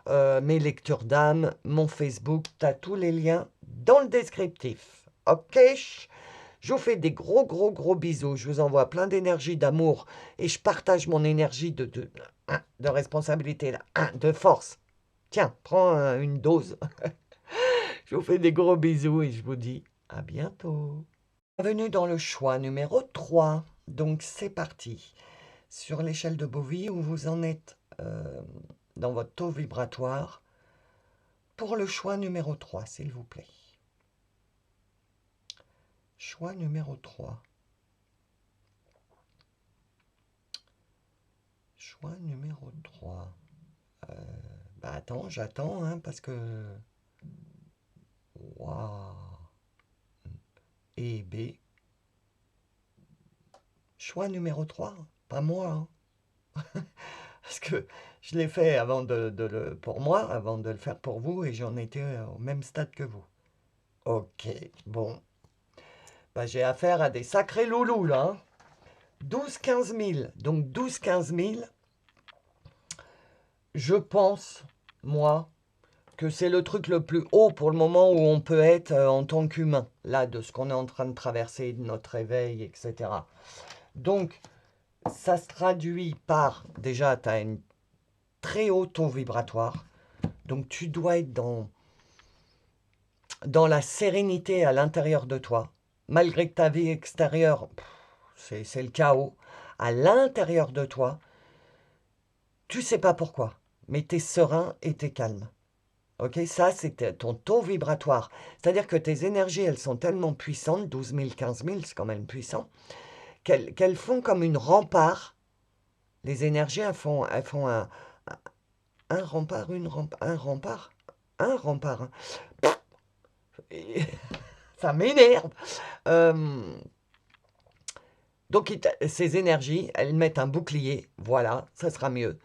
Mes lectures d'âme, mon Facebook, tu as tous les liens dans le descriptif. Ok? Je vous fais des gros bisous. Je vous envoie plein d'énergie, d'amour. Et je partage mon énergie de responsabilité, là, de force. Tiens, prends une dose. Je vous fais des gros bisous et je vous dis à bientôt. Bienvenue dans le choix numéro 3. Donc c'est parti. Sur l'échelle de Bovie, où vous en êtes dans votre taux vibratoire, pour le choix numéro 3, s'il vous plaît. Choix numéro 3. Choix numéro 3. Attends, j'attends, hein, parce que... Waouh. Et B. Choix numéro 3, pas moi. Hein. Parce que je l'ai fait pour moi, avant de le faire pour vous, et j'en étais au même stade que vous. Ok, bon. J'ai affaire à des sacrés loulous, là. 12-15 000. Donc 12-15 000, je pense, moi, que c'est le truc le plus haut pour le moment où on peut être en tant qu'humain, là, de ce qu'on est en train de traverser, de notre réveil, etc. Donc, ça se traduit par, déjà, tu as une très haut taux vibratoire, donc tu dois être dans dans la sérénité à l'intérieur de toi, malgré que ta vie extérieure, c'est le chaos, à l'intérieur de toi, tu sais pas pourquoi, mais tu es serein et tu es calme. Ok, ça c'est ton taux vibratoire. C'est-à-dire que tes énergies, elles sont tellement puissantes, 12 000, 15 000, c'est quand même puissant, qu'elles font comme une rempart. Les énergies, elles font un rempart, un rempart. Hein. Et ça m'énerve. Euh, donc, ces énergies, elles mettent un bouclier. Voilà, ça sera mieux.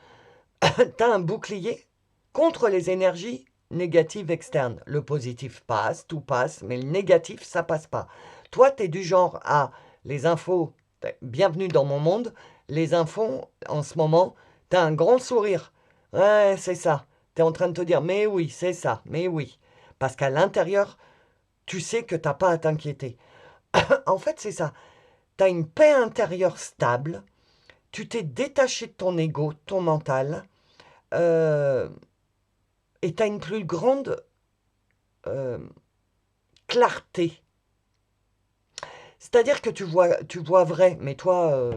Tu as un bouclier contre les énergies négatives externes. Le positif passe, tout passe, mais le négatif, ça passe pas. Toi, tu es du genre à les infos, bienvenue dans mon monde, les infos, en ce moment, tu as un grand sourire. Ouais, c'est ça. Tu es en train de te dire, mais oui, c'est ça, mais oui. Parce qu'à l'intérieur, tu sais que tu n'as pas à t'inquiéter. En fait, c'est ça. Tu as une paix intérieure stable, tu t'es détaché de ton ego, de ton mental, euh, et tu as une plus grande euh, clarté. C'est-à-dire que tu vois vrai, mais toi,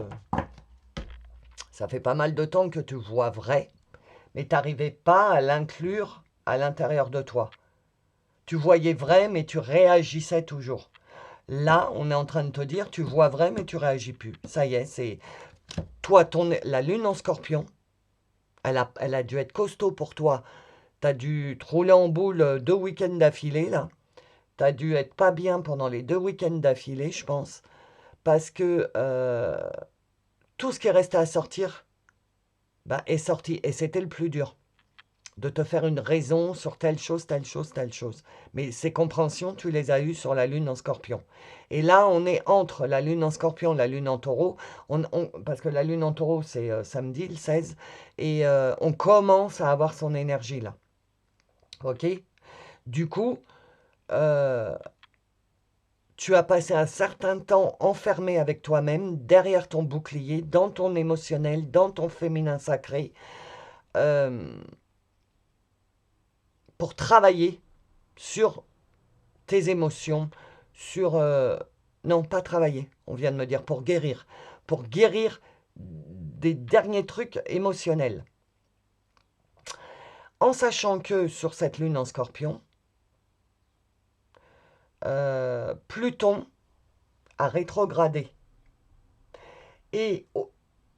ça fait pas mal de temps que tu vois vrai, mais tu n'arrivais pas à l'inclure à l'intérieur de toi. Tu voyais vrai, mais tu réagissais toujours. Là, on est en train de te dire, tu vois vrai, mais tu réagis plus. Ça y est, c'est toi, la lune en scorpion, elle a dû être costaud pour toi. Tu as dû te rouler en boule 2 week-ends d'affilée, là. Tu as dû être pas bien pendant les 2 week-ends d'affilée, je pense. Parce que tout ce qui est resté à sortir bah, est sorti. Et c'était le plus dur. De te faire une raison sur telle chose, telle chose, telle chose. Mais ces compréhensions, tu les as eues sur la lune en scorpion. Et là, on est entre la lune en scorpion et la lune en taureau. Parce que la lune en taureau, c'est samedi, le 16. Et on commence à avoir son énergie là. Ok. Du coup, euh, tu as passé un certain temps enfermé avec toi-même, derrière ton bouclier, dans ton émotionnel, dans ton féminin sacré, euh, pour travailler sur tes émotions, sur... non, pas travailler, on vient de me dire, pour guérir des derniers trucs émotionnels. En sachant que sur cette lune en scorpion, Pluton a rétrogradé. Et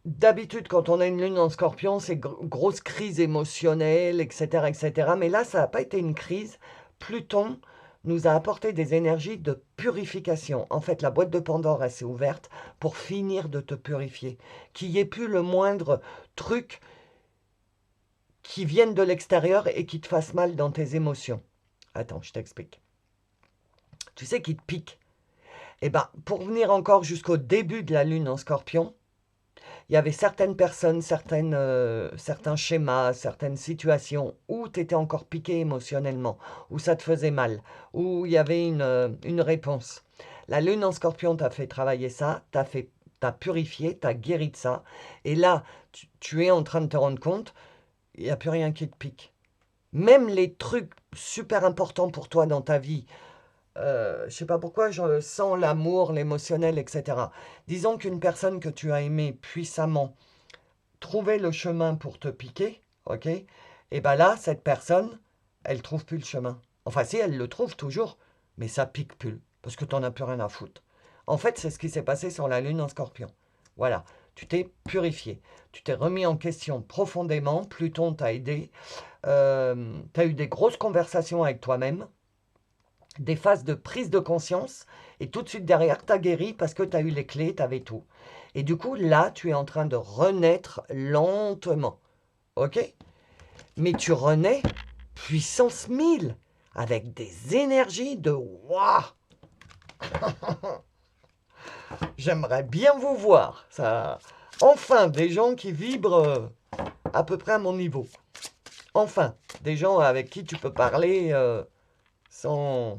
d'habitude, quand on a une lune en scorpion, c'est grosse crise émotionnelle, etc., etc. Mais là, ça n'a pas été une crise. Pluton nous a apporté des énergies de purification. En fait, la boîte de Pandore, elle s'est ouverte pour finir de te purifier. Qu'il n'y ait plus le moindre truc qui vienne de l'extérieur et qui te fasse mal dans tes émotions. Attends, je t'explique. Tu sais, qui te pique. Eh bien, pour venir encore jusqu'au début de la lune en scorpion, il y avait certaines personnes, certains schémas, certaines situations où tu étais encore piqué émotionnellement, où ça te faisait mal, où il y avait une réponse. La lune en scorpion t'a fait travailler ça, t'as purifié, t'as guéri de ça. Et là, tu es en train de te rendre compte, il n'y a plus rien qui te pique. Même les trucs super importants pour toi dans ta vie, je ne sais pas pourquoi, je sens l'amour, l'émotionnel, etc. Disons qu'une personne que tu as aimée puissamment trouvait le chemin pour te piquer, ok? Et bien là, cette personne, elle trouve plus le chemin. Enfin, si, elle le trouve toujours, mais ça pique plus, parce que tu n'en as plus rien à foutre. En fait, c'est ce qui s'est passé sur la lune en scorpion. Voilà, tu t'es purifié, tu t'es remis en question profondément, Pluton t'a aidé, tu as eu des grosses conversations avec toi-même, des phases de prise de conscience, et tout de suite derrière, tu as guéri parce que tu as eu les clés, tu avais tout. Et du coup, là, tu es en train de renaître lentement. Ok? Mais tu renais puissance 1000, avec des énergies de waouh! J'aimerais bien vous voir. Ça... Enfin, des gens qui vibrent à peu près à mon niveau. Enfin, des gens avec qui tu peux parler sans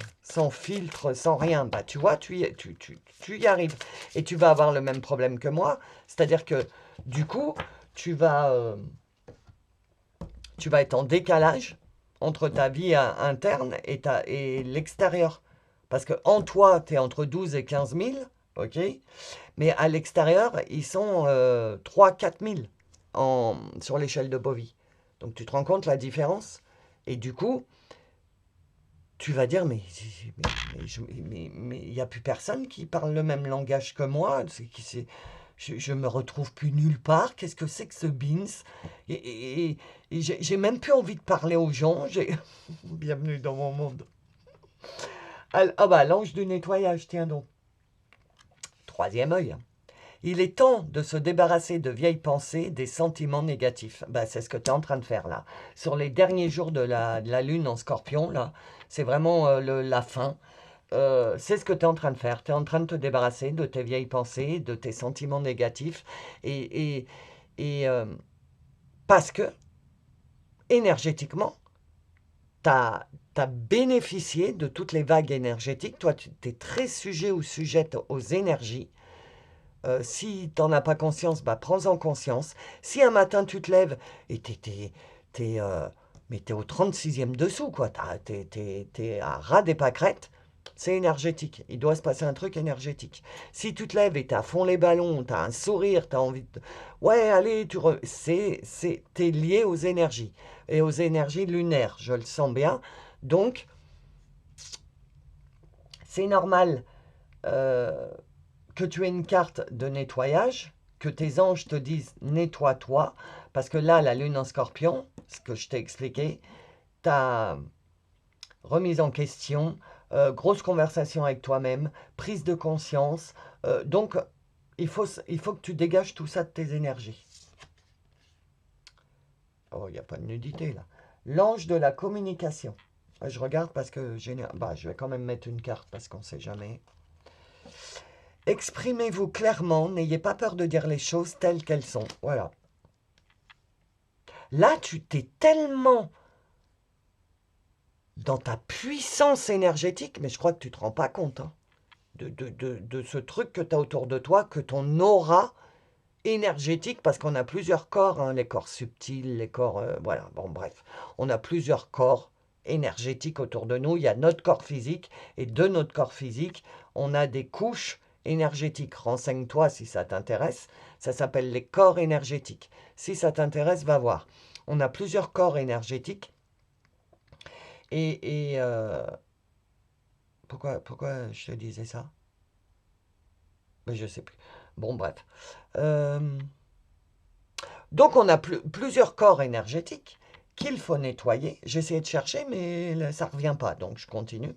filtre, sans rien. Bah, tu vois, tu y arrives. Et tu vas avoir le même problème que moi. C'est-à-dire que, du coup, tu vas être en décalage entre ta vie interne et l'extérieur. Parce que en toi, tu es entre 12 et 15 000, ok? Mais à l'extérieur, ils sont 3 4 000 sur l'échelle de Bovie. Donc tu te rends compte la différence? Et du coup, tu vas dire, mais il n'y a plus personne qui parle le même langage que moi. Je me retrouve plus nulle part. Qu'est-ce que c'est que ce Beans? Et j'ai même plus envie de parler aux gens. Bienvenue dans mon monde. Ah bah, l'ange du nettoyage, tiens donc. Troisième œil. Il est temps de se débarrasser de vieilles pensées, des sentiments négatifs. Bah, c'est ce que tu es en train de faire là. Sur les derniers jours de la lune en scorpion, là, c'est vraiment la fin. C'est ce que tu es en train de faire. Tu es en train de te débarrasser de tes vieilles pensées, de tes sentiments négatifs. Et parce que, énergétiquement, tu as bénéficié de toutes les vagues énergétiques. Toi, tu es très sujet ou sujette aux énergies. Si tu n'en as pas conscience, bah, prends-en conscience. Si un matin tu te lèves et mais t'es au 36e dessous, quoi. T'es à ras des pâquerettes, c'est énergétique. Il doit se passer un truc énergétique. Si tu te lèves et t'es à fond les ballons, t'as un sourire, t'as envie de... Ouais, allez, t'es lié aux énergies. Et aux énergies lunaires, je le sens bien. Donc, c'est normal que tu aies une carte de nettoyage, que tes anges te disent nettoie-toi, parce que là, la lune en scorpion, ce que je t'ai expliqué, ta remise en question, grosse conversation avec toi-même, prise de conscience. Donc, il faut que tu dégages tout ça de tes énergies. Oh, il n'y a pas de nudité là. L'ange de la communication. Je regarde parce que je vais quand même mettre une carte parce qu'on ne sait jamais. Exprimez-vous clairement, n'ayez pas peur de dire les choses telles qu'elles sont. Voilà. Là, tu t'es tellement dans ta puissance énergétique, mais je crois que tu ne te rends pas compte hein, de ce truc que tu as autour de toi, que ton aura énergétique, parce qu'on a plusieurs corps, hein, les corps subtils, les corps... voilà, bon bref, on a plusieurs corps énergétiques autour de nous. Il y a notre corps physique, et de notre corps physique, on a des couches énergétiques. Renseigne-toi si ça t'intéresse. Ça s'appelle les corps énergétiques. Si ça t'intéresse, va voir. On a plusieurs corps énergétiques. Et pourquoi je te disais ça? Mais je sais plus. Bon, bref. Donc, on a plusieurs corps énergétiques qu'il faut nettoyer. J'ai essayé de chercher, mais ça ne revient pas, donc je continue.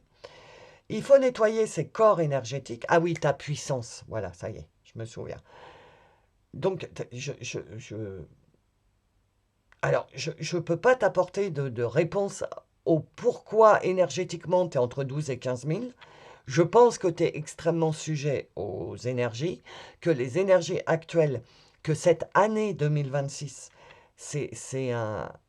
Il faut nettoyer ces corps énergétiques. Ah oui, ta puissance. Voilà, ça y est, je me souviens. Donc, alors, je ne peux pas t'apporter de réponse au pourquoi énergétiquement tu es entre 12 et 15 000. Je pense que tu es extrêmement sujet aux énergies, que les énergies actuelles, que cette année 2026, c'est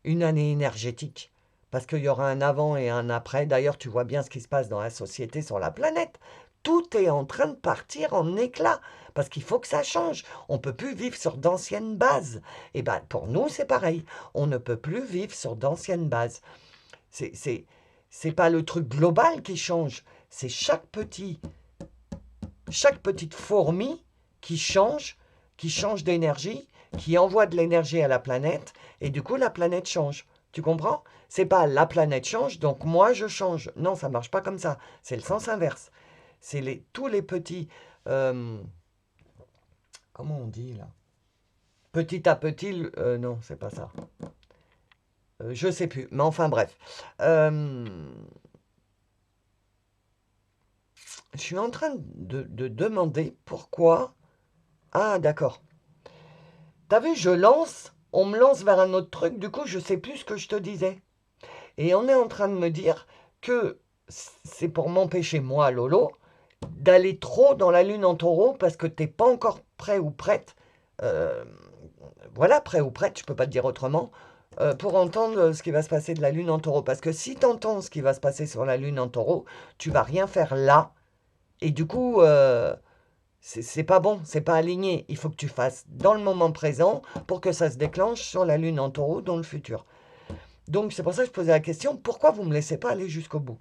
une année énergétique. Parce qu'il y aura un avant et un après. D'ailleurs, tu vois bien ce qui se passe dans la société, sur la planète. Tout est en train de partir en éclats. Parce qu'il faut que ça change. On ne peut plus vivre sur d'anciennes bases. Et bien, pour nous, c'est pareil. On ne peut plus vivre sur d'anciennes bases. C'est pas le truc global qui change. C'est chaque petite fourmi qui change d'énergie, qui envoie de l'énergie à la planète, et du coup, la planète change. Tu comprends? C'est pas la planète change, donc moi je change. Non, ça marche pas comme ça. C'est le sens inverse. C'est tous les petits... comment on dit là? Petit à petit... non, c'est pas ça. Je sais plus, mais enfin bref. Je suis en train de demander pourquoi... Ah, d'accord. T'as vu, je lance, on me lance vers un autre truc, du coup, je sais plus ce que je te disais. Et on est en train de me dire que c'est pour m'empêcher, moi, Lolo, d'aller trop dans la lune en taureau parce que t'es pas encore prêt ou prête. euh, voilà, prêt ou prête, je peux pas te dire autrement, pour entendre ce qui va se passer de la lune en taureau. Parce que si tu entends ce qui va se passer sur la lune en taureau, tu vas rien faire là. Et du coup, c'est pas bon, c'est pas aligné. Il faut que tu fasses dans le moment présent pour que ça se déclenche sur la lune en taureau dans le futur. Donc, c'est pour ça que je posais la question, pourquoi vous ne me laissez pas aller jusqu'au bout?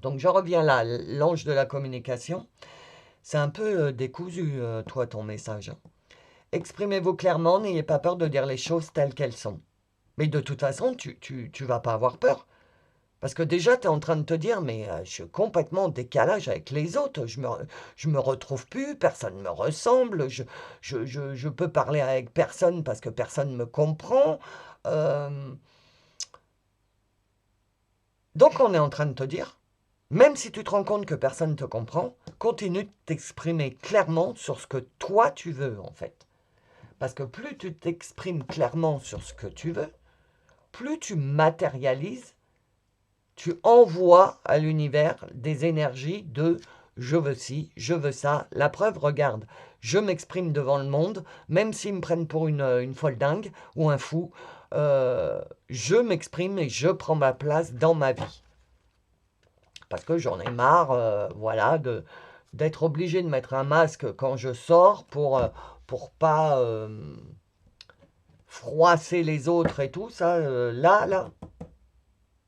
Donc, je reviens là, l'ange de la communication. C'est un peu décousu, toi, ton message. Exprimez-vous clairement, n'ayez pas peur de dire les choses telles qu'elles sont. Mais de toute façon, tu vas pas avoir peur. Parce que déjà, tu es en train de te dire, mais je suis complètement en décalage avec les autres. Je me retrouve plus, personne ne me ressemble. Je peux parler avec personne parce que personne ne me comprend. Euh, donc, on est en train de te dire, même si tu te rends compte que personne ne te comprend, continue de t'exprimer clairement sur ce que toi tu veux, en fait. Parce que plus tu t'exprimes clairement sur ce que tu veux, plus tu matérialises, tu envoies à l'univers des énergies de je veux ci, je veux ça. La preuve, regarde, je m'exprime devant le monde, même s'ils me prennent pour une folle dingue ou un fou, je m'exprime et je prends ma place dans ma vie. Parce que j'en ai marre, voilà, d'être obligé de mettre un masque quand je sors pour pas froisser les autres et tout, ça, là.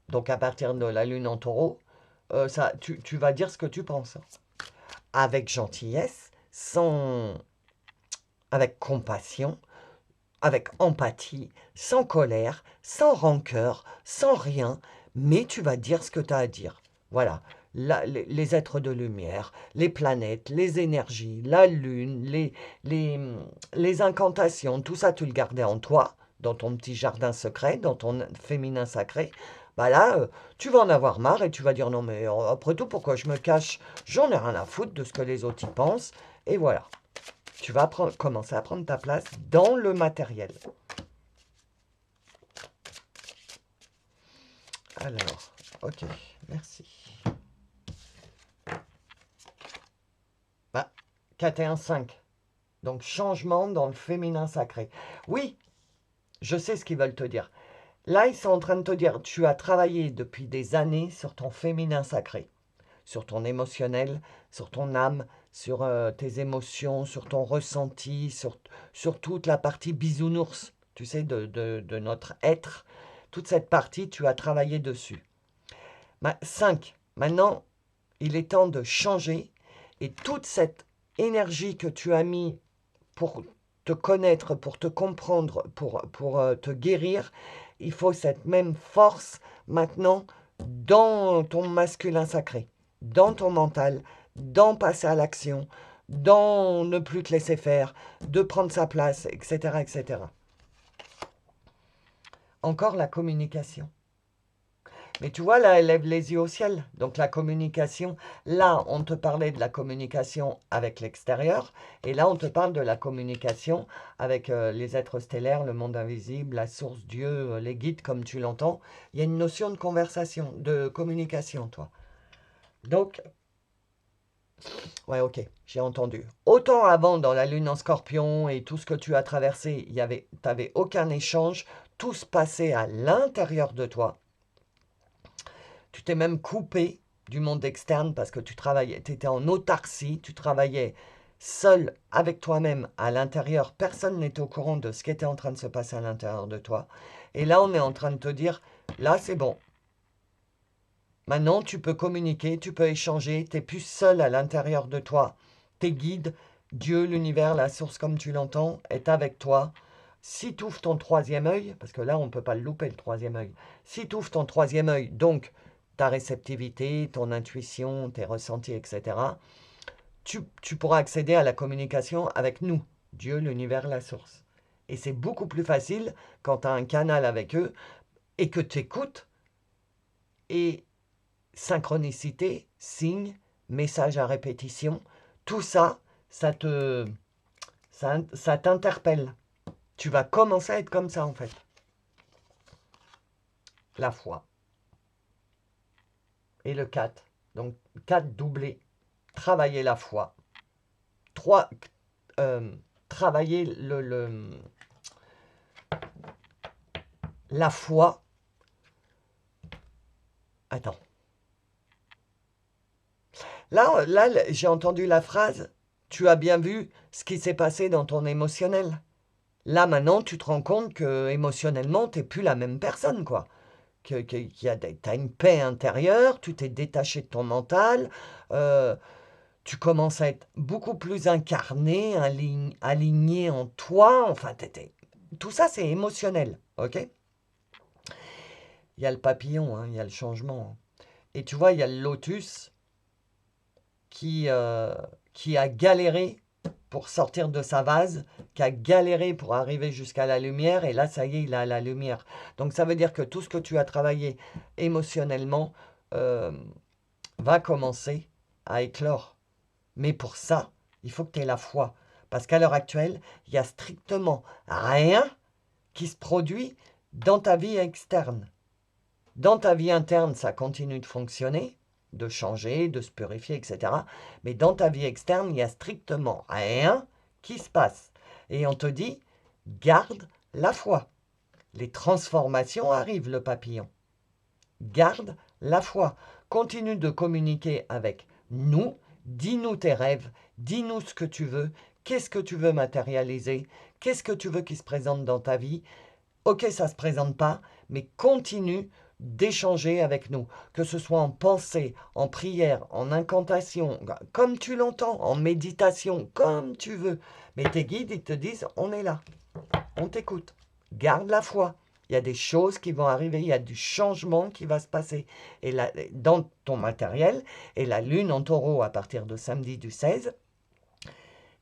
Donc à partir de la lune en taureau, ça, tu vas dire ce que tu penses. Avec gentillesse, avec compassion, avec empathie, sans colère, sans rancœur, sans rien, mais tu vas dire ce que tu as à dire. Voilà, les êtres de lumière, les planètes, les énergies, la lune, les, les incantations, tout ça, tu le gardais en toi, dans ton petit jardin secret, dans ton féminin sacré. Bah là, tu vas en avoir marre et tu vas dire non mais après tout, pourquoi je me cache? J'en ai rien à foutre de ce que les autres y pensent. Et voilà, tu vas commencer à prendre ta place dans le matériel. Alors, ok, merci. Bah, 4 et 1, 5. Donc, changement dans le féminin sacré. Oui, je sais ce qu'ils veulent te dire. Là, ils sont en train de te dire, tu as travaillé depuis des années sur ton féminin sacré, sur ton émotionnel, sur ton âme, sur tes émotions, sur ton ressenti, sur toute la partie bisounours, tu sais, de notre être. Toute cette partie, tu as travaillé dessus. 5. Maintenant, il est temps de changer et toute cette énergie que tu as mis pour te connaître, pour te comprendre, pour te guérir, il faut cette même force maintenant dans ton masculin sacré, dans ton mental, dans passer à l'action, dans ne plus te laisser faire, de prendre sa place, etc., etc. Encore la communication. Mais tu vois, là, elle lève les yeux au ciel. Donc la communication, là, on te parlait de la communication avec l'extérieur, et là, on te parle de la communication avec les êtres stellaires, le monde invisible, la source, Dieu, les guides, comme tu l'entends. Il y a une notion de conversation, de communication, toi. Donc, ouais, ok, j'ai entendu. Autant avant, dans la lune en scorpion et tout ce que tu as traversé, tu n'avais aucun échange, tout se passait à l'intérieur de toi. Tu t'es même coupé du monde externe parce que tu étais en autarcie, tu travaillais seul avec toi-même à l'intérieur. Personne n'était au courant de ce qui était en train de se passer à l'intérieur de toi. Et là, on est en train de te dire, là, c'est bon. Maintenant, tu peux communiquer, tu peux échanger, tu n'es plus seul à l'intérieur de toi. Tes guides, Dieu, l'univers, la source comme tu l'entends, est avec toi. Si tu ouvres ton troisième œil, parce que là, on ne peut pas le louper, le troisième œil. Si tu ouvres ton troisième œil, donc ta réceptivité, ton intuition, tes ressentis, etc., tu pourras accéder à la communication avec nous, Dieu, l'univers, la source. Et c'est beaucoup plus facile quand tu as un canal avec eux et que tu écoutes. Et synchronicité, signe, message à répétition, tout ça, ça t'interpelle. Tu vas commencer à être comme ça en fait. La foi. Et le 4. Donc 4 doublé. Travailler la foi. 3. Travailler la foi. Attends. Là j'ai entendu la phrase, tu as bien vu ce qui s'est passé dans ton émotionnel. Là, maintenant, tu te rends compte que émotionnellement, tu n'es plus la même personne, quoi. T'as une paix intérieure, tu t'es détaché de ton mental, tu commences à être beaucoup plus incarné, aligné en toi. Enfin, tout ça, c'est émotionnel, ok? Il y a le papillon, hein, il y a le changement. Et tu vois, il y a le lotus qui, euh, qui a galéré pour sortir de sa vase, qui a galéré pour arriver jusqu'à la lumière, et là, ça y est, il a la lumière. Donc, ça veut dire que tout ce que tu as travaillé émotionnellement euh, va commencer à éclore. Mais pour ça, il faut que tu aies la foi. Parce qu'à l'heure actuelle, il n'y a strictement rien qui se produit dans ta vie externe. Dans ta vie interne, ça continue de fonctionner, de changer, de se purifier, etc. Mais dans ta vie externe, il n'y a strictement rien qui se passe. Et on te dit, garde la foi. Les transformations arrivent, le papillon. Garde la foi. Continue de communiquer avec nous. Dis-nous tes rêves. Dis-nous ce que tu veux. Qu'est-ce que tu veux matérialiser? Qu'est-ce que tu veux qui se présente dans ta vie? Ok, ça ne se présente pas, mais continue d'échanger avec nous, que ce soit en pensée, en prière, en incantation, comme tu l'entends, en méditation, comme tu veux. Mais tes guides, ils te disent, on est là, on t'écoute, garde la foi. Il y a des choses qui vont arriver, il y a du changement qui va se passer et là, dans ton matériel. Et la lune en taureau à partir de samedi du 16,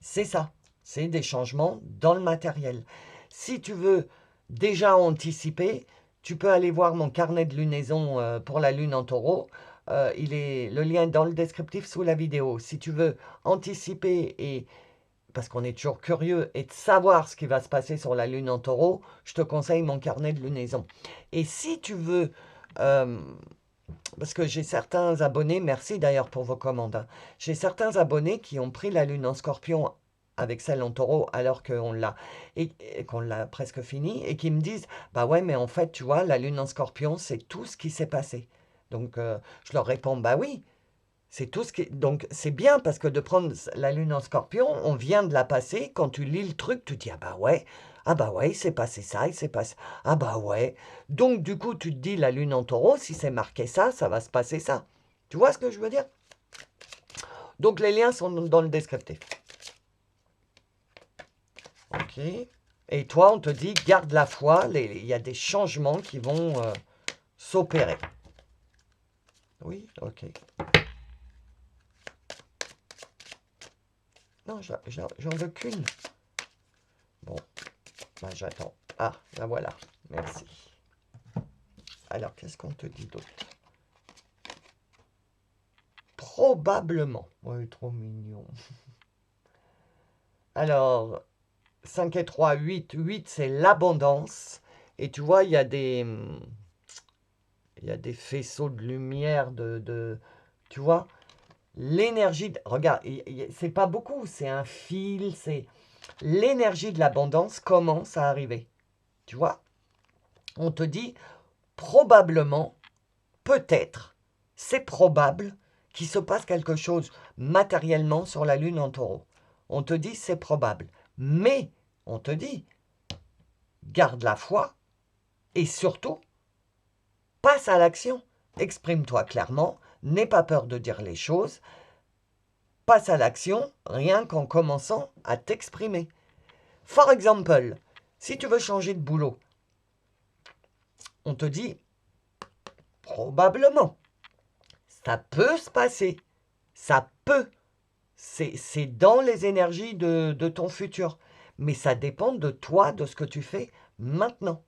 c'est ça, c'est des changements dans le matériel. Si tu veux déjà anticiper, tu peux aller voir mon carnet de lunaison pour la lune en taureau. Le lien est dans le descriptif sous la vidéo. Si tu veux anticiper, et parce qu'on est toujours curieux, et de savoir ce qui va se passer sur la lune en taureau, je te conseille mon carnet de lunaison. Et si tu veux, parce que j'ai certains abonnés, merci d'ailleurs pour vos commandes, hein. J'ai certains abonnés qui ont pris la lune en scorpion avec celle en taureau alors qu'on l'a et qu'on l'a presque fini et qui me disent bah ouais mais en fait tu vois la lune en scorpion c'est tout ce qui s'est passé. Donc je leur réponds bah oui c'est tout ce qui donc c'est bien parce que de prendre la lune en scorpion on vient de la passer, quand tu lis le truc tu te dis ah bah ouais il s'est passé ça, il s'est passé ah bah ouais, donc du coup tu te dis la lune en taureau si c'est marqué ça ça va se passer ça, tu vois ce que je veux dire? Donc les liens sont dans le descriptif. Ok. Et toi, on te dit, garde la foi, il y a des changements qui vont s'opérer. Oui, ok. Non, j'en veux qu'une. Bon, ben j'attends. Ah, la voilà. Merci. Alors, qu'est-ce qu'on te dit d'autre? Probablement. Oui, trop mignon. Alors, 5 et 3, 8. 8, c'est l'abondance. Et tu vois, il y a des faisceaux de lumière, tu vois, l'énergie, regarde, c'est pas beaucoup, c'est un fil, c'est l'énergie de l'abondance commence à arriver. Tu vois, on te dit probablement, peut-être, c'est probable qu'il se passe quelque chose matériellement sur la lune en taureau. On te dit c'est probable, mais on te dit garde la foi et surtout passe à l'action. Exprime-toi clairement, n'aie pas peur de dire les choses, passe à l'action rien qu'en commençant à t'exprimer. For example, si tu veux changer de boulot, on te dit probablement, ça peut se passer, ça peut, c'est dans les énergies de ton futur, mais ça dépend de toi, de ce que tu fais maintenant.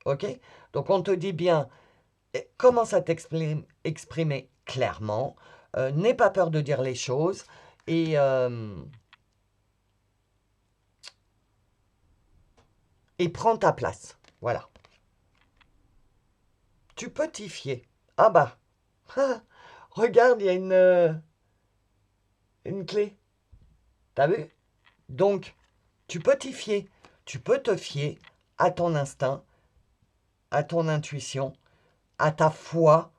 Ok? Donc on te dit bien, commence à t'exprimer clairement, n'aie pas peur de dire les choses et prends ta place. Voilà. Tu peux t'y fier. Ah bah, ah, regarde, il y a une clé. T'as vu? Donc, tu peux t'y fier. Tu peux te fier à ton instinct, à ton intuition, à ta foi,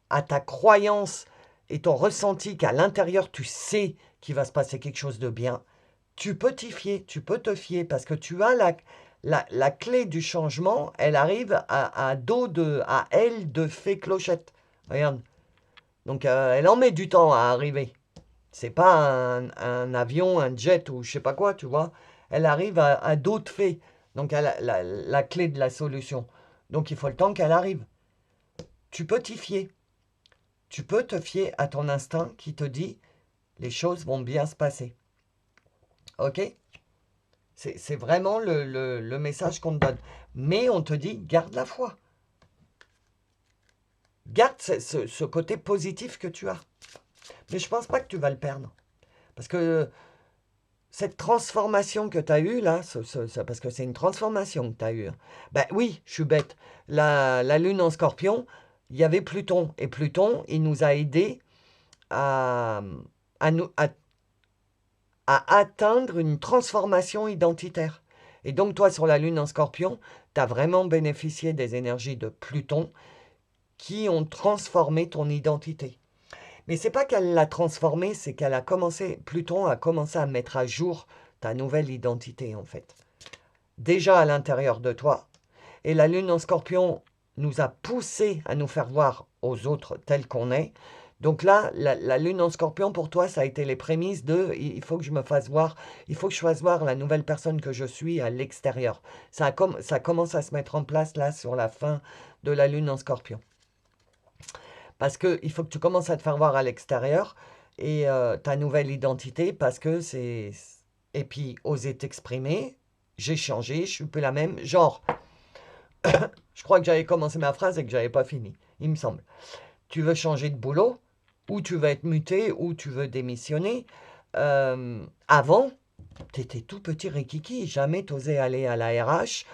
à ta croyance et ton ressenti qu'à l'intérieur, tu sais qu'il va se passer quelque chose de bien. tu peux t'y fier, tu peux te fier, parce que tu as la clé du changement, elle arrive à elle de fée Clochette. Regarde. Donc, elle en met du temps à arriver. C'est pas un avion, un jet ou je sais pas quoi, tu vois. Elle arrive à dos de fée. Donc, elle a la clé de la solution. Donc, il faut le temps qu'elle arrive. Tu peux t'y fier. Tu peux te fier à ton instinct qui te dit les choses vont bien se passer. Ok? C'est vraiment le message qu'on te donne. Mais on te dit, garde la foi. Garde ce côté positif que tu as. Mais je pense pas que tu vas le perdre. Parce que cette transformation que tu as eue, là, parce que c'est une transformation que tu as eue. Ben oui, je suis bête. La lune en scorpion, il y avait Pluton. Et Pluton, il nous a aidés à, à, nous, à atteindre une transformation identitaire. Et donc, toi, sur la lune en scorpion, tu as vraiment bénéficié des énergies de Pluton qui ont transformé ton identité. Mais c'est pas qu'elle l'a transformée, c'est qu'elle a commencé, Pluton a commencé à mettre à jour ta nouvelle identité, en fait. Déjà à l'intérieur de toi. Et la lune en scorpion nous a poussé à nous faire voir aux autres tels qu'on est. Donc là, la lune en scorpion, pour toi, ça a été les prémices de il faut que je me fasse voir, il faut que je fasse voir la nouvelle personne que je suis à l'extérieur. Ça commence à se mettre en place là sur la fin de la lune en scorpion. Parce qu'il faut que tu commences à te faire voir à l'extérieur et ta nouvelle identité parce que c'est... Et puis, oser t'exprimer, j'ai changé, je suis plus la même. Genre, je crois que j'avais commencé ma phrase et que j'avais pas fini, il me semble. Tu veux changer de boulot, ou tu veux être muté, ou tu veux démissionner. Avant, tu étais tout petit rikiki, jamais t'osais aller à la RH,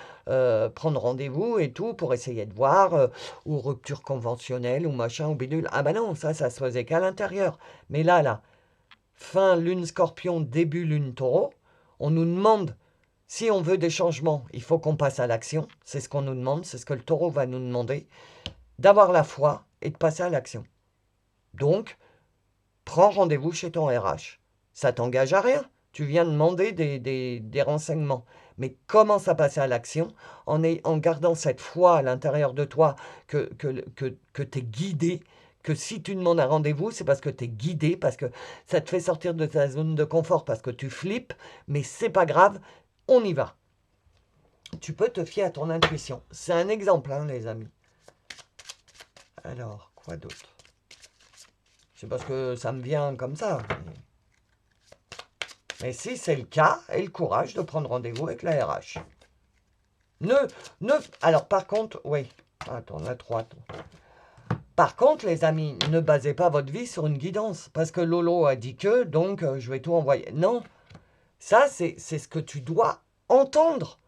prendre rendez-vous et tout pour essayer de voir, ou rupture conventionnelle, ou machin, ou bidule. Ah bah non, ça se faisait qu'à l'intérieur. Mais là, fin lune scorpion, début lune taureau, on nous demande, si on veut des changements, il faut qu'on passe à l'action. C'est ce qu'on nous demande, c'est ce que le taureau va nous demander, d'avoir la foi et de passer à l'action. Donc, prends rendez-vous chez ton RH. Ça t'engage à rien. Tu viens demander des renseignements. Mais commence à passer à l'action en gardant cette foi à l'intérieur de toi que tu es guidé, que si tu demandes un rendez-vous, c'est parce que tu es guidé, parce que ça te fait sortir de ta zone de confort, parce que tu flippes, mais c'est pas grave, on y va. Tu peux te fier à ton intuition. C'est un exemple, hein, les amis. Alors, quoi d'autre? C'est parce que ça me vient comme ça. Mais si c'est le cas, aie le courage de prendre rendez-vous avec la RH. Alors, par contre, oui. Attends, on a trois. Par contre, les amis, ne basez pas votre vie sur une guidance. Parce que Lolo a dit que, donc je vais tout envoyer. Non, ça, c'est ce que tu dois entendre.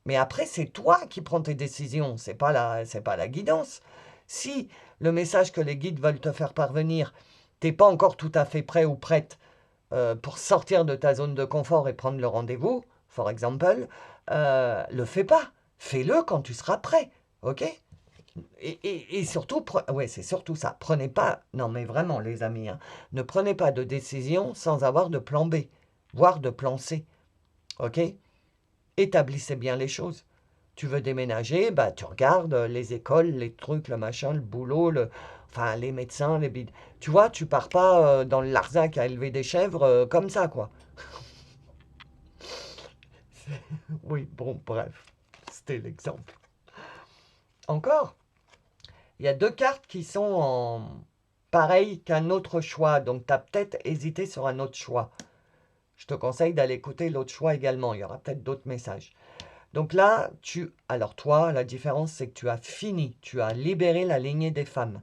Mais après, c'est toi qui prends tes décisions. C'est pas la guidance. Si le message que les guides veulent te faire parvenir, t'es pas encore tout à fait prêt ou prête pour sortir de ta zone de confort et prendre le rendez-vous, for example, le fais pas. Fais-le quand tu seras prêt. OK? Et surtout, ouais, c'est surtout ça. Prenez pas, non mais vraiment les amis, hein, ne prenez pas de décision sans avoir de plan B, voire de plan C. OK? Établissez bien les choses. Tu veux déménager, bah tu regardes les écoles, les trucs, le machin, le boulot, enfin les médecins, les bides. Tu vois, tu pars pas dans le Larzac à élever des chèvres comme ça, quoi. Oui, bon, bref, c'était l'exemple. Encore, il y a deux cartes qui sont en pareil qu'un autre choix, donc tu as peut-être hésité sur un autre choix. Je te conseille d'aller écouter l'autre choix également, il y aura peut-être d'autres messages. Donc là, alors toi, la différence, c'est que tu as fini, tu as libéré la lignée des femmes.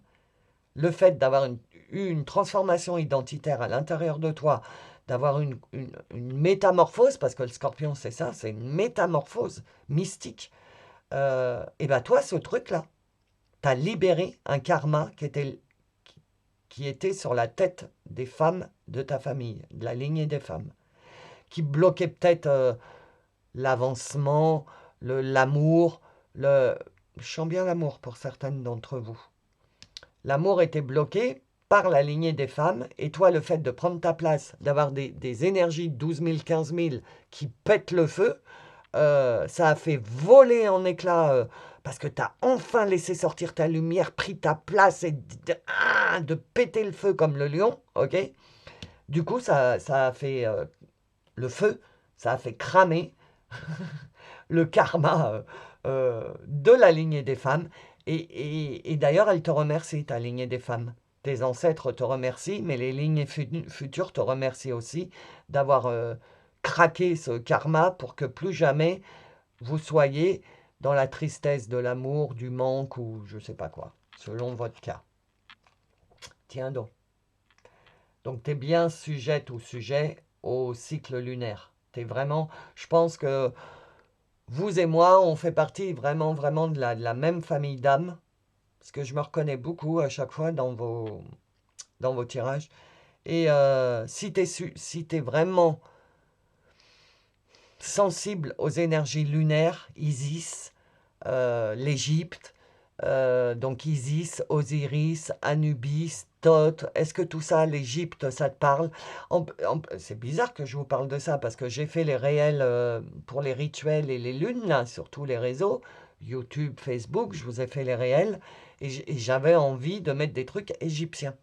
Le fait d'avoir eu une transformation identitaire à l'intérieur de toi, d'avoir une métamorphose, parce que le scorpion, c'est ça, c'est une métamorphose mystique. Et bien toi, ce truc-là, tu as libéré un karma qui était sur la tête des femmes de ta famille, de la lignée des femmes, qui bloquait peut-être l'avancement, l'amour, je sens bien l'amour pour certaines d'entre vous. L'amour était bloqué par la lignée des femmes. Et toi, le fait de prendre ta place, d'avoir des énergies de 12 000, 15 000 qui pètent le feu, ça a fait voler en éclats parce que tu as enfin laissé sortir ta lumière, pris ta place et de péter le feu comme le lion, ok? Du coup, ça a fait le feu, ça a fait cramer le karma de la lignée des femmes. Et d'ailleurs, elle te remercie, ta lignée des femmes. Tes ancêtres te remercient, mais les lignées futures te remercient aussi d'avoir craqué ce karma pour que plus jamais vous soyez dans la tristesse de l'amour, du manque ou je ne sais pas quoi, selon votre cas. Tiens donc. Donc, tu es bien sujette ou sujet au cycle lunaire. Tu es vraiment, je pense que vous et moi, on fait partie vraiment, vraiment de la même famille d'âmes. Parce que je me reconnais beaucoup à chaque fois dans vos tirages. Et si tu es vraiment sensible aux énergies lunaires, Isis, l'Égypte, donc Isis, Osiris, Anubis, Thoth, est-ce que tout ça, l'Égypte, ça te parle? C'est bizarre que je vous parle de ça parce que j'ai fait les réels pour les rituels et les lunes, là, sur tous les réseaux, YouTube, Facebook, je vous ai fait les réels et j'avais envie de mettre des trucs égyptiens.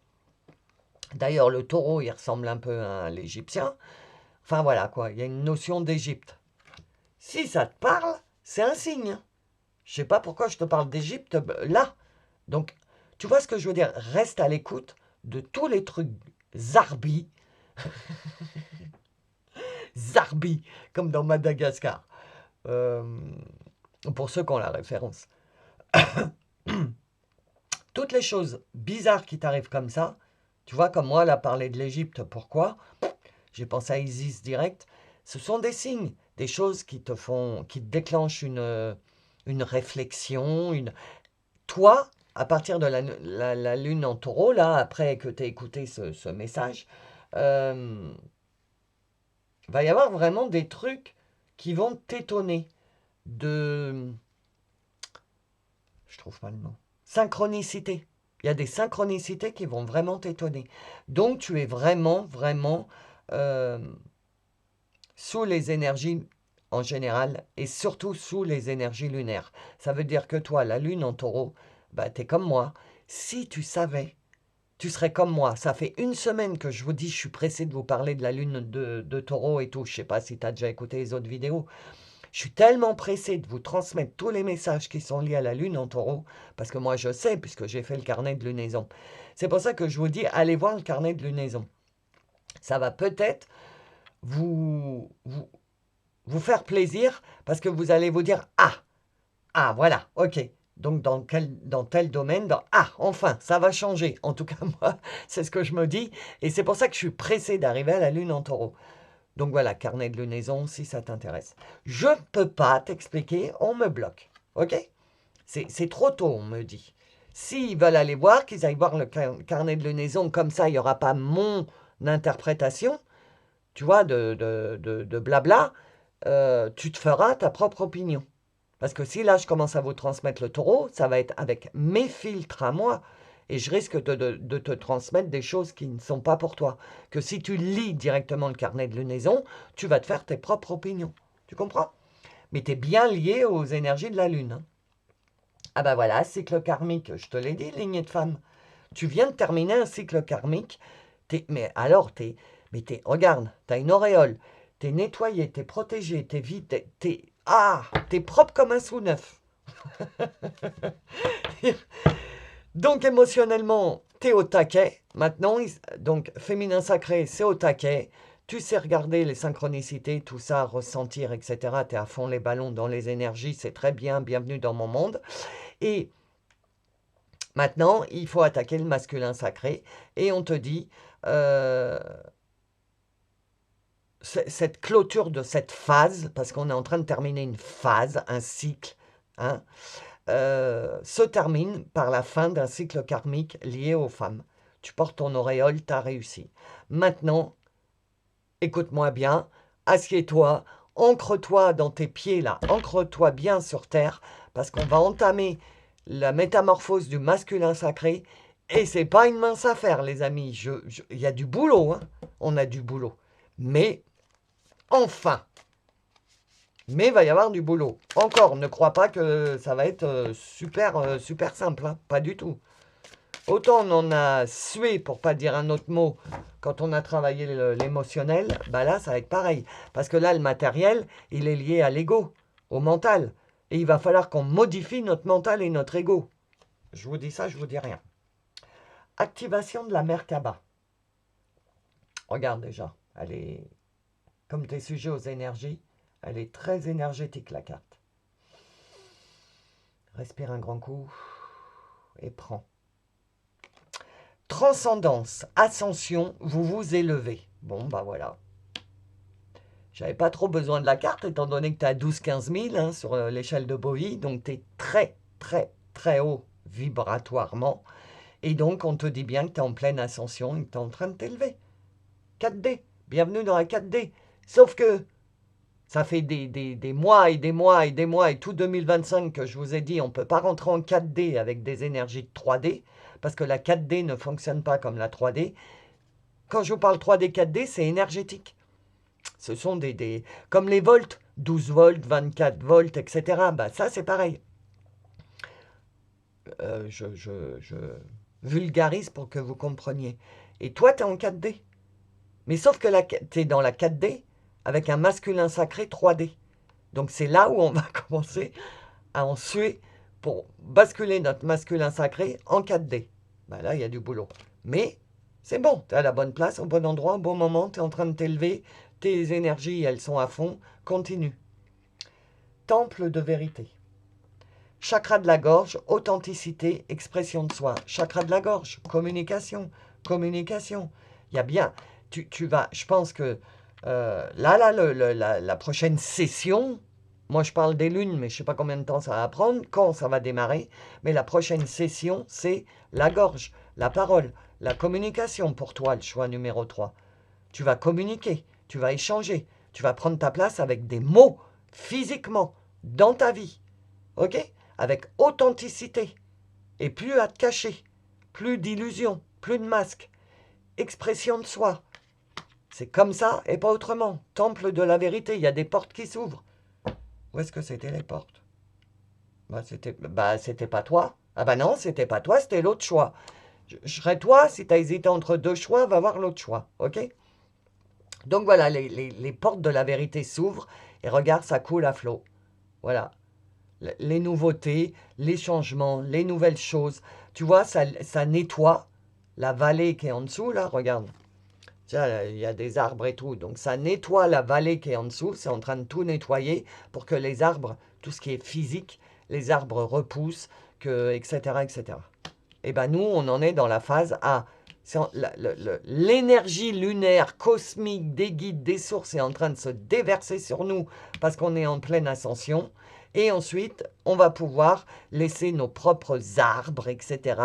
D'ailleurs, le taureau, il ressemble un peu à l'Égyptien. Enfin voilà, quoi, il y a une notion d'Égypte. Si ça te parle, c'est un signe. Je sais pas pourquoi je te parle d'Égypte là. Donc, tu vois ce que je veux dire? Reste à l'écoute de tous les trucs zarbi. Zarbi, comme dans Madagascar. Pour ceux qui ont la référence. Toutes les choses bizarres qui t'arrivent comme ça, tu vois, comme moi, là, parler de l'Égypte, pourquoi? J'ai pensé à Isis direct. Ce sont des signes, des choses qui te déclenchent une réflexion, Toi, à partir de la lune en taureau, là, après que tu aies écouté ce message, va y avoir vraiment des trucs qui vont t'étonner de... Je trouve pas le mot. Synchronicité. Il y a des synchronicités qui vont vraiment t'étonner. Donc, tu es vraiment, vraiment sous les énergies en général et surtout sous les énergies lunaires. Ça veut dire que toi, la lune en taureau, bah, tu es comme moi. Si tu savais, tu serais comme moi. Ça fait une semaine que je vous dis, je suis pressé de vous parler de la lune de taureau et tout. Je ne sais pas si tu as déjà écouté les autres vidéos. Je suis tellement pressé de vous transmettre tous les messages qui sont liés à la lune en taureau, parce que moi je sais, puisque j'ai fait le carnet de lunaison. C'est pour ça que je vous dis, allez voir le carnet de lunaison. Ça va peut-être vous faire plaisir, parce que vous allez vous dire, ah, voilà, ok. Donc, dans tel domaine, enfin, ça va changer. En tout cas, moi, c'est ce que je me dis. Et c'est pour ça que je suis pressé d'arriver à la lune en taureau. Donc voilà, carnet de lunaison, si ça t'intéresse. Je ne peux pas t'expliquer, on me bloque. Ok? C'est trop tôt, on me dit. S'ils veulent aller voir, qu'ils aillent voir le carnet de lunaison, comme ça, il n'y aura pas mon interprétation, tu vois, de blabla. Tu te feras ta propre opinion. Parce que si là, je commence à vous transmettre le taureau, ça va être avec mes filtres à moi. Et je risque de te transmettre des choses qui ne sont pas pour toi. Que si tu lis directement le carnet de lunaison, tu vas te faire tes propres opinions. Tu comprends? Mais tu es bien lié aux énergies de la lune. Hein. Ah ben voilà, cycle karmique, je te l'ai dit, lignée de femme. Tu viens de terminer un cycle karmique. Mais alors, regarde, tu as une auréole. Tu es nettoyé, tu es protégé, tu es vide, t'es propre comme un sou neuf. Donc émotionnellement, t'es au taquet. Maintenant, donc féminin sacré, c'est au taquet. Tu sais regarder les synchronicités, tout ça, ressentir, etc. T'es à fond les ballons dans les énergies, c'est très bien, bienvenue dans mon monde. Et maintenant, il faut attaquer le masculin sacré. Et on te dit, cette clôture de cette phase, parce qu'on est en train de terminer une phase, un cycle, hein, se termine par la fin d'un cycle karmique lié aux femmes. Tu portes ton auréole, tu as réussi. Maintenant, écoute-moi bien, assieds-toi, ancre-toi dans tes pieds là, ancre-toi bien sur terre, parce qu'on va entamer la métamorphose du masculin sacré Et c'est pas une mince affaire, les amis. Il y a du boulot, hein. On a du boulot. Mais, enfin. Mais il va y avoir du boulot. Encore, ne crois pas que ça va être super simple, hein. Pas du tout. Autant on en a sué, pour pas dire un autre mot, quand on a travaillé l'émotionnel, bah là, ça va être pareil. Parce que là, le matériel, il est lié à l'ego, au mental. Et il va falloir qu'on modifie notre mental et notre ego. Je vous dis ça, je vous dis rien. Activation de la Merkaba. Regarde déjà, elle est, comme tu es sujet aux énergies, elle est très énergétique, la carte. Respire un grand coup et prends. Transcendance, ascension, vous vous élevez. Bon, bah voilà. J'avais pas trop besoin de la carte, étant donné que tu es à 12-15 000 hein, sur l'échelle de Bowie, donc tu es très haut vibratoirement. Et donc, on te dit bien que tu es en pleine ascension et que tu es en train de t'élever. 4D, bienvenue dans la 4D. Sauf que ça fait des mois et des mois et des mois et tout 2025 que je vous ai dit, on ne peut pas rentrer en 4D avec des énergies de 3D, parce que la 4D ne fonctionne pas comme la 3D. Quand je vous parle 3D, 4D, c'est énergétique. Ce sont comme les volts, 12 volts, 24 volts, etc. Bah, ça, c'est pareil. Je vulgarise pour que vous compreniez. Et toi, tu es en 4D. Mais sauf que tu es dans la 4D avec un masculin sacré 3D. Donc c'est là où on va commencer à en suer pour basculer notre masculin sacré en 4D. Ben là, il y a du boulot. Mais c'est bon, tu es à la bonne place, au bon endroit, au bon moment, tu es en train de t'élever, tes énergies, elles sont à fond, continue. Temple de vérité. Chakra de la gorge, authenticité, expression de soi. Chakra de la gorge, communication, communication. Il y a bien, tu vas, je pense que la prochaine session, moi je parle des lunes, mais je ne sais pas combien de temps ça va prendre, quand ça va démarrer, mais la prochaine session, c'est la gorge, la parole, la communication pour toi, le choix numéro 3. Tu vas communiquer, tu vas échanger, tu vas prendre ta place avec des mots, physiquement, dans ta vie. Ok ? Avec authenticité. Et plus à te cacher. Plus d'illusions, plus de masques. Expression de soi. C'est comme ça et pas autrement. Temple de la vérité, il y a des portes qui s'ouvrent. Où est-ce que c'était les portes? C'était pas toi. Ah bah non, c'était pas toi, c'était l'autre choix. Je serais toi, si tu as hésité entre deux choix, va voir l'autre choix. Ok? Donc voilà, les portes de la vérité s'ouvrent et regarde, ça coule à flot. Voilà. Les nouveautés, les changements, les nouvelles choses. Tu vois, ça nettoie la vallée qui est en dessous, là, regarde. Tiens, il y a des arbres et tout. Donc ça nettoie la vallée qui est en dessous. C'est en train de tout nettoyer pour que les arbres, tout ce qui est physique, les arbres repoussent, etc., etc. Et bien nous, on en est dans la phase A. L'énergie lunaire, cosmique, des guides, des sources est en train de se déverser sur nous parce qu'on est en pleine ascension. Et ensuite, on va pouvoir laisser nos propres arbres, etc.,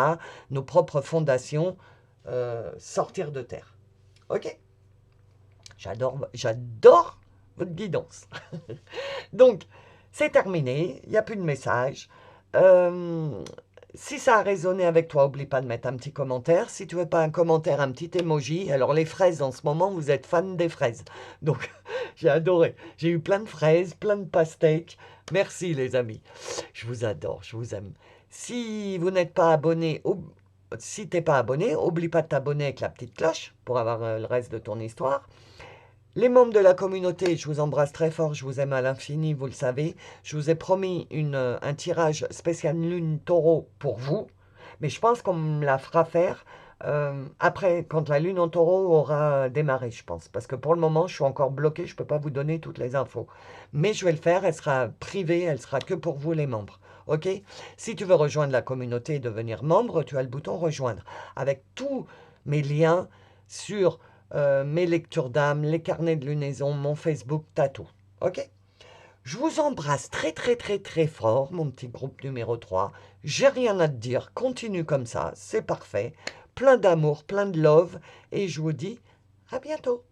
nos propres fondations sortir de terre. Ok? J'adore votre guidance. Donc, c'est terminé. Il n'y a plus de message. Si ça a résonné avec toi, n'oublie pas de mettre un petit commentaire. Si tu veux pas un commentaire, un petit emoji. Alors les fraises, en ce moment, vous êtes fan des fraises. Donc, j'ai adoré. J'ai eu plein de fraises, plein de pastèques. Merci les amis. Je vous adore, je vous aime. Si vous n'êtes pas abonné, si t'es pas abonné, n'oublie pas de t'abonner avec la petite cloche pour avoir le reste de ton histoire. Les membres de la communauté, je vous embrasse très fort, je vous aime à l'infini, vous le savez. Je vous ai promis un tirage spécial Lune Taureau pour vous, mais je pense qu'on me la fera faire après, quand la Lune en Taureau aura démarré, je pense. Parce que pour le moment, je suis encore bloqué, je ne peux pas vous donner toutes les infos. Mais je vais le faire, elle sera privée, elle sera que pour vous les membres. Ok? Si tu veux rejoindre la communauté et devenir membre, tu as le bouton rejoindre. Avec tous mes liens sur mes lectures d'âme, les carnets de lunaison, mon Facebook, t'as tout. Ok? Je vous embrasse très fort, mon petit groupe numéro 3. J'ai rien à te dire, continue comme ça, c'est parfait. Plein d'amour, plein de love, et je vous dis à bientôt.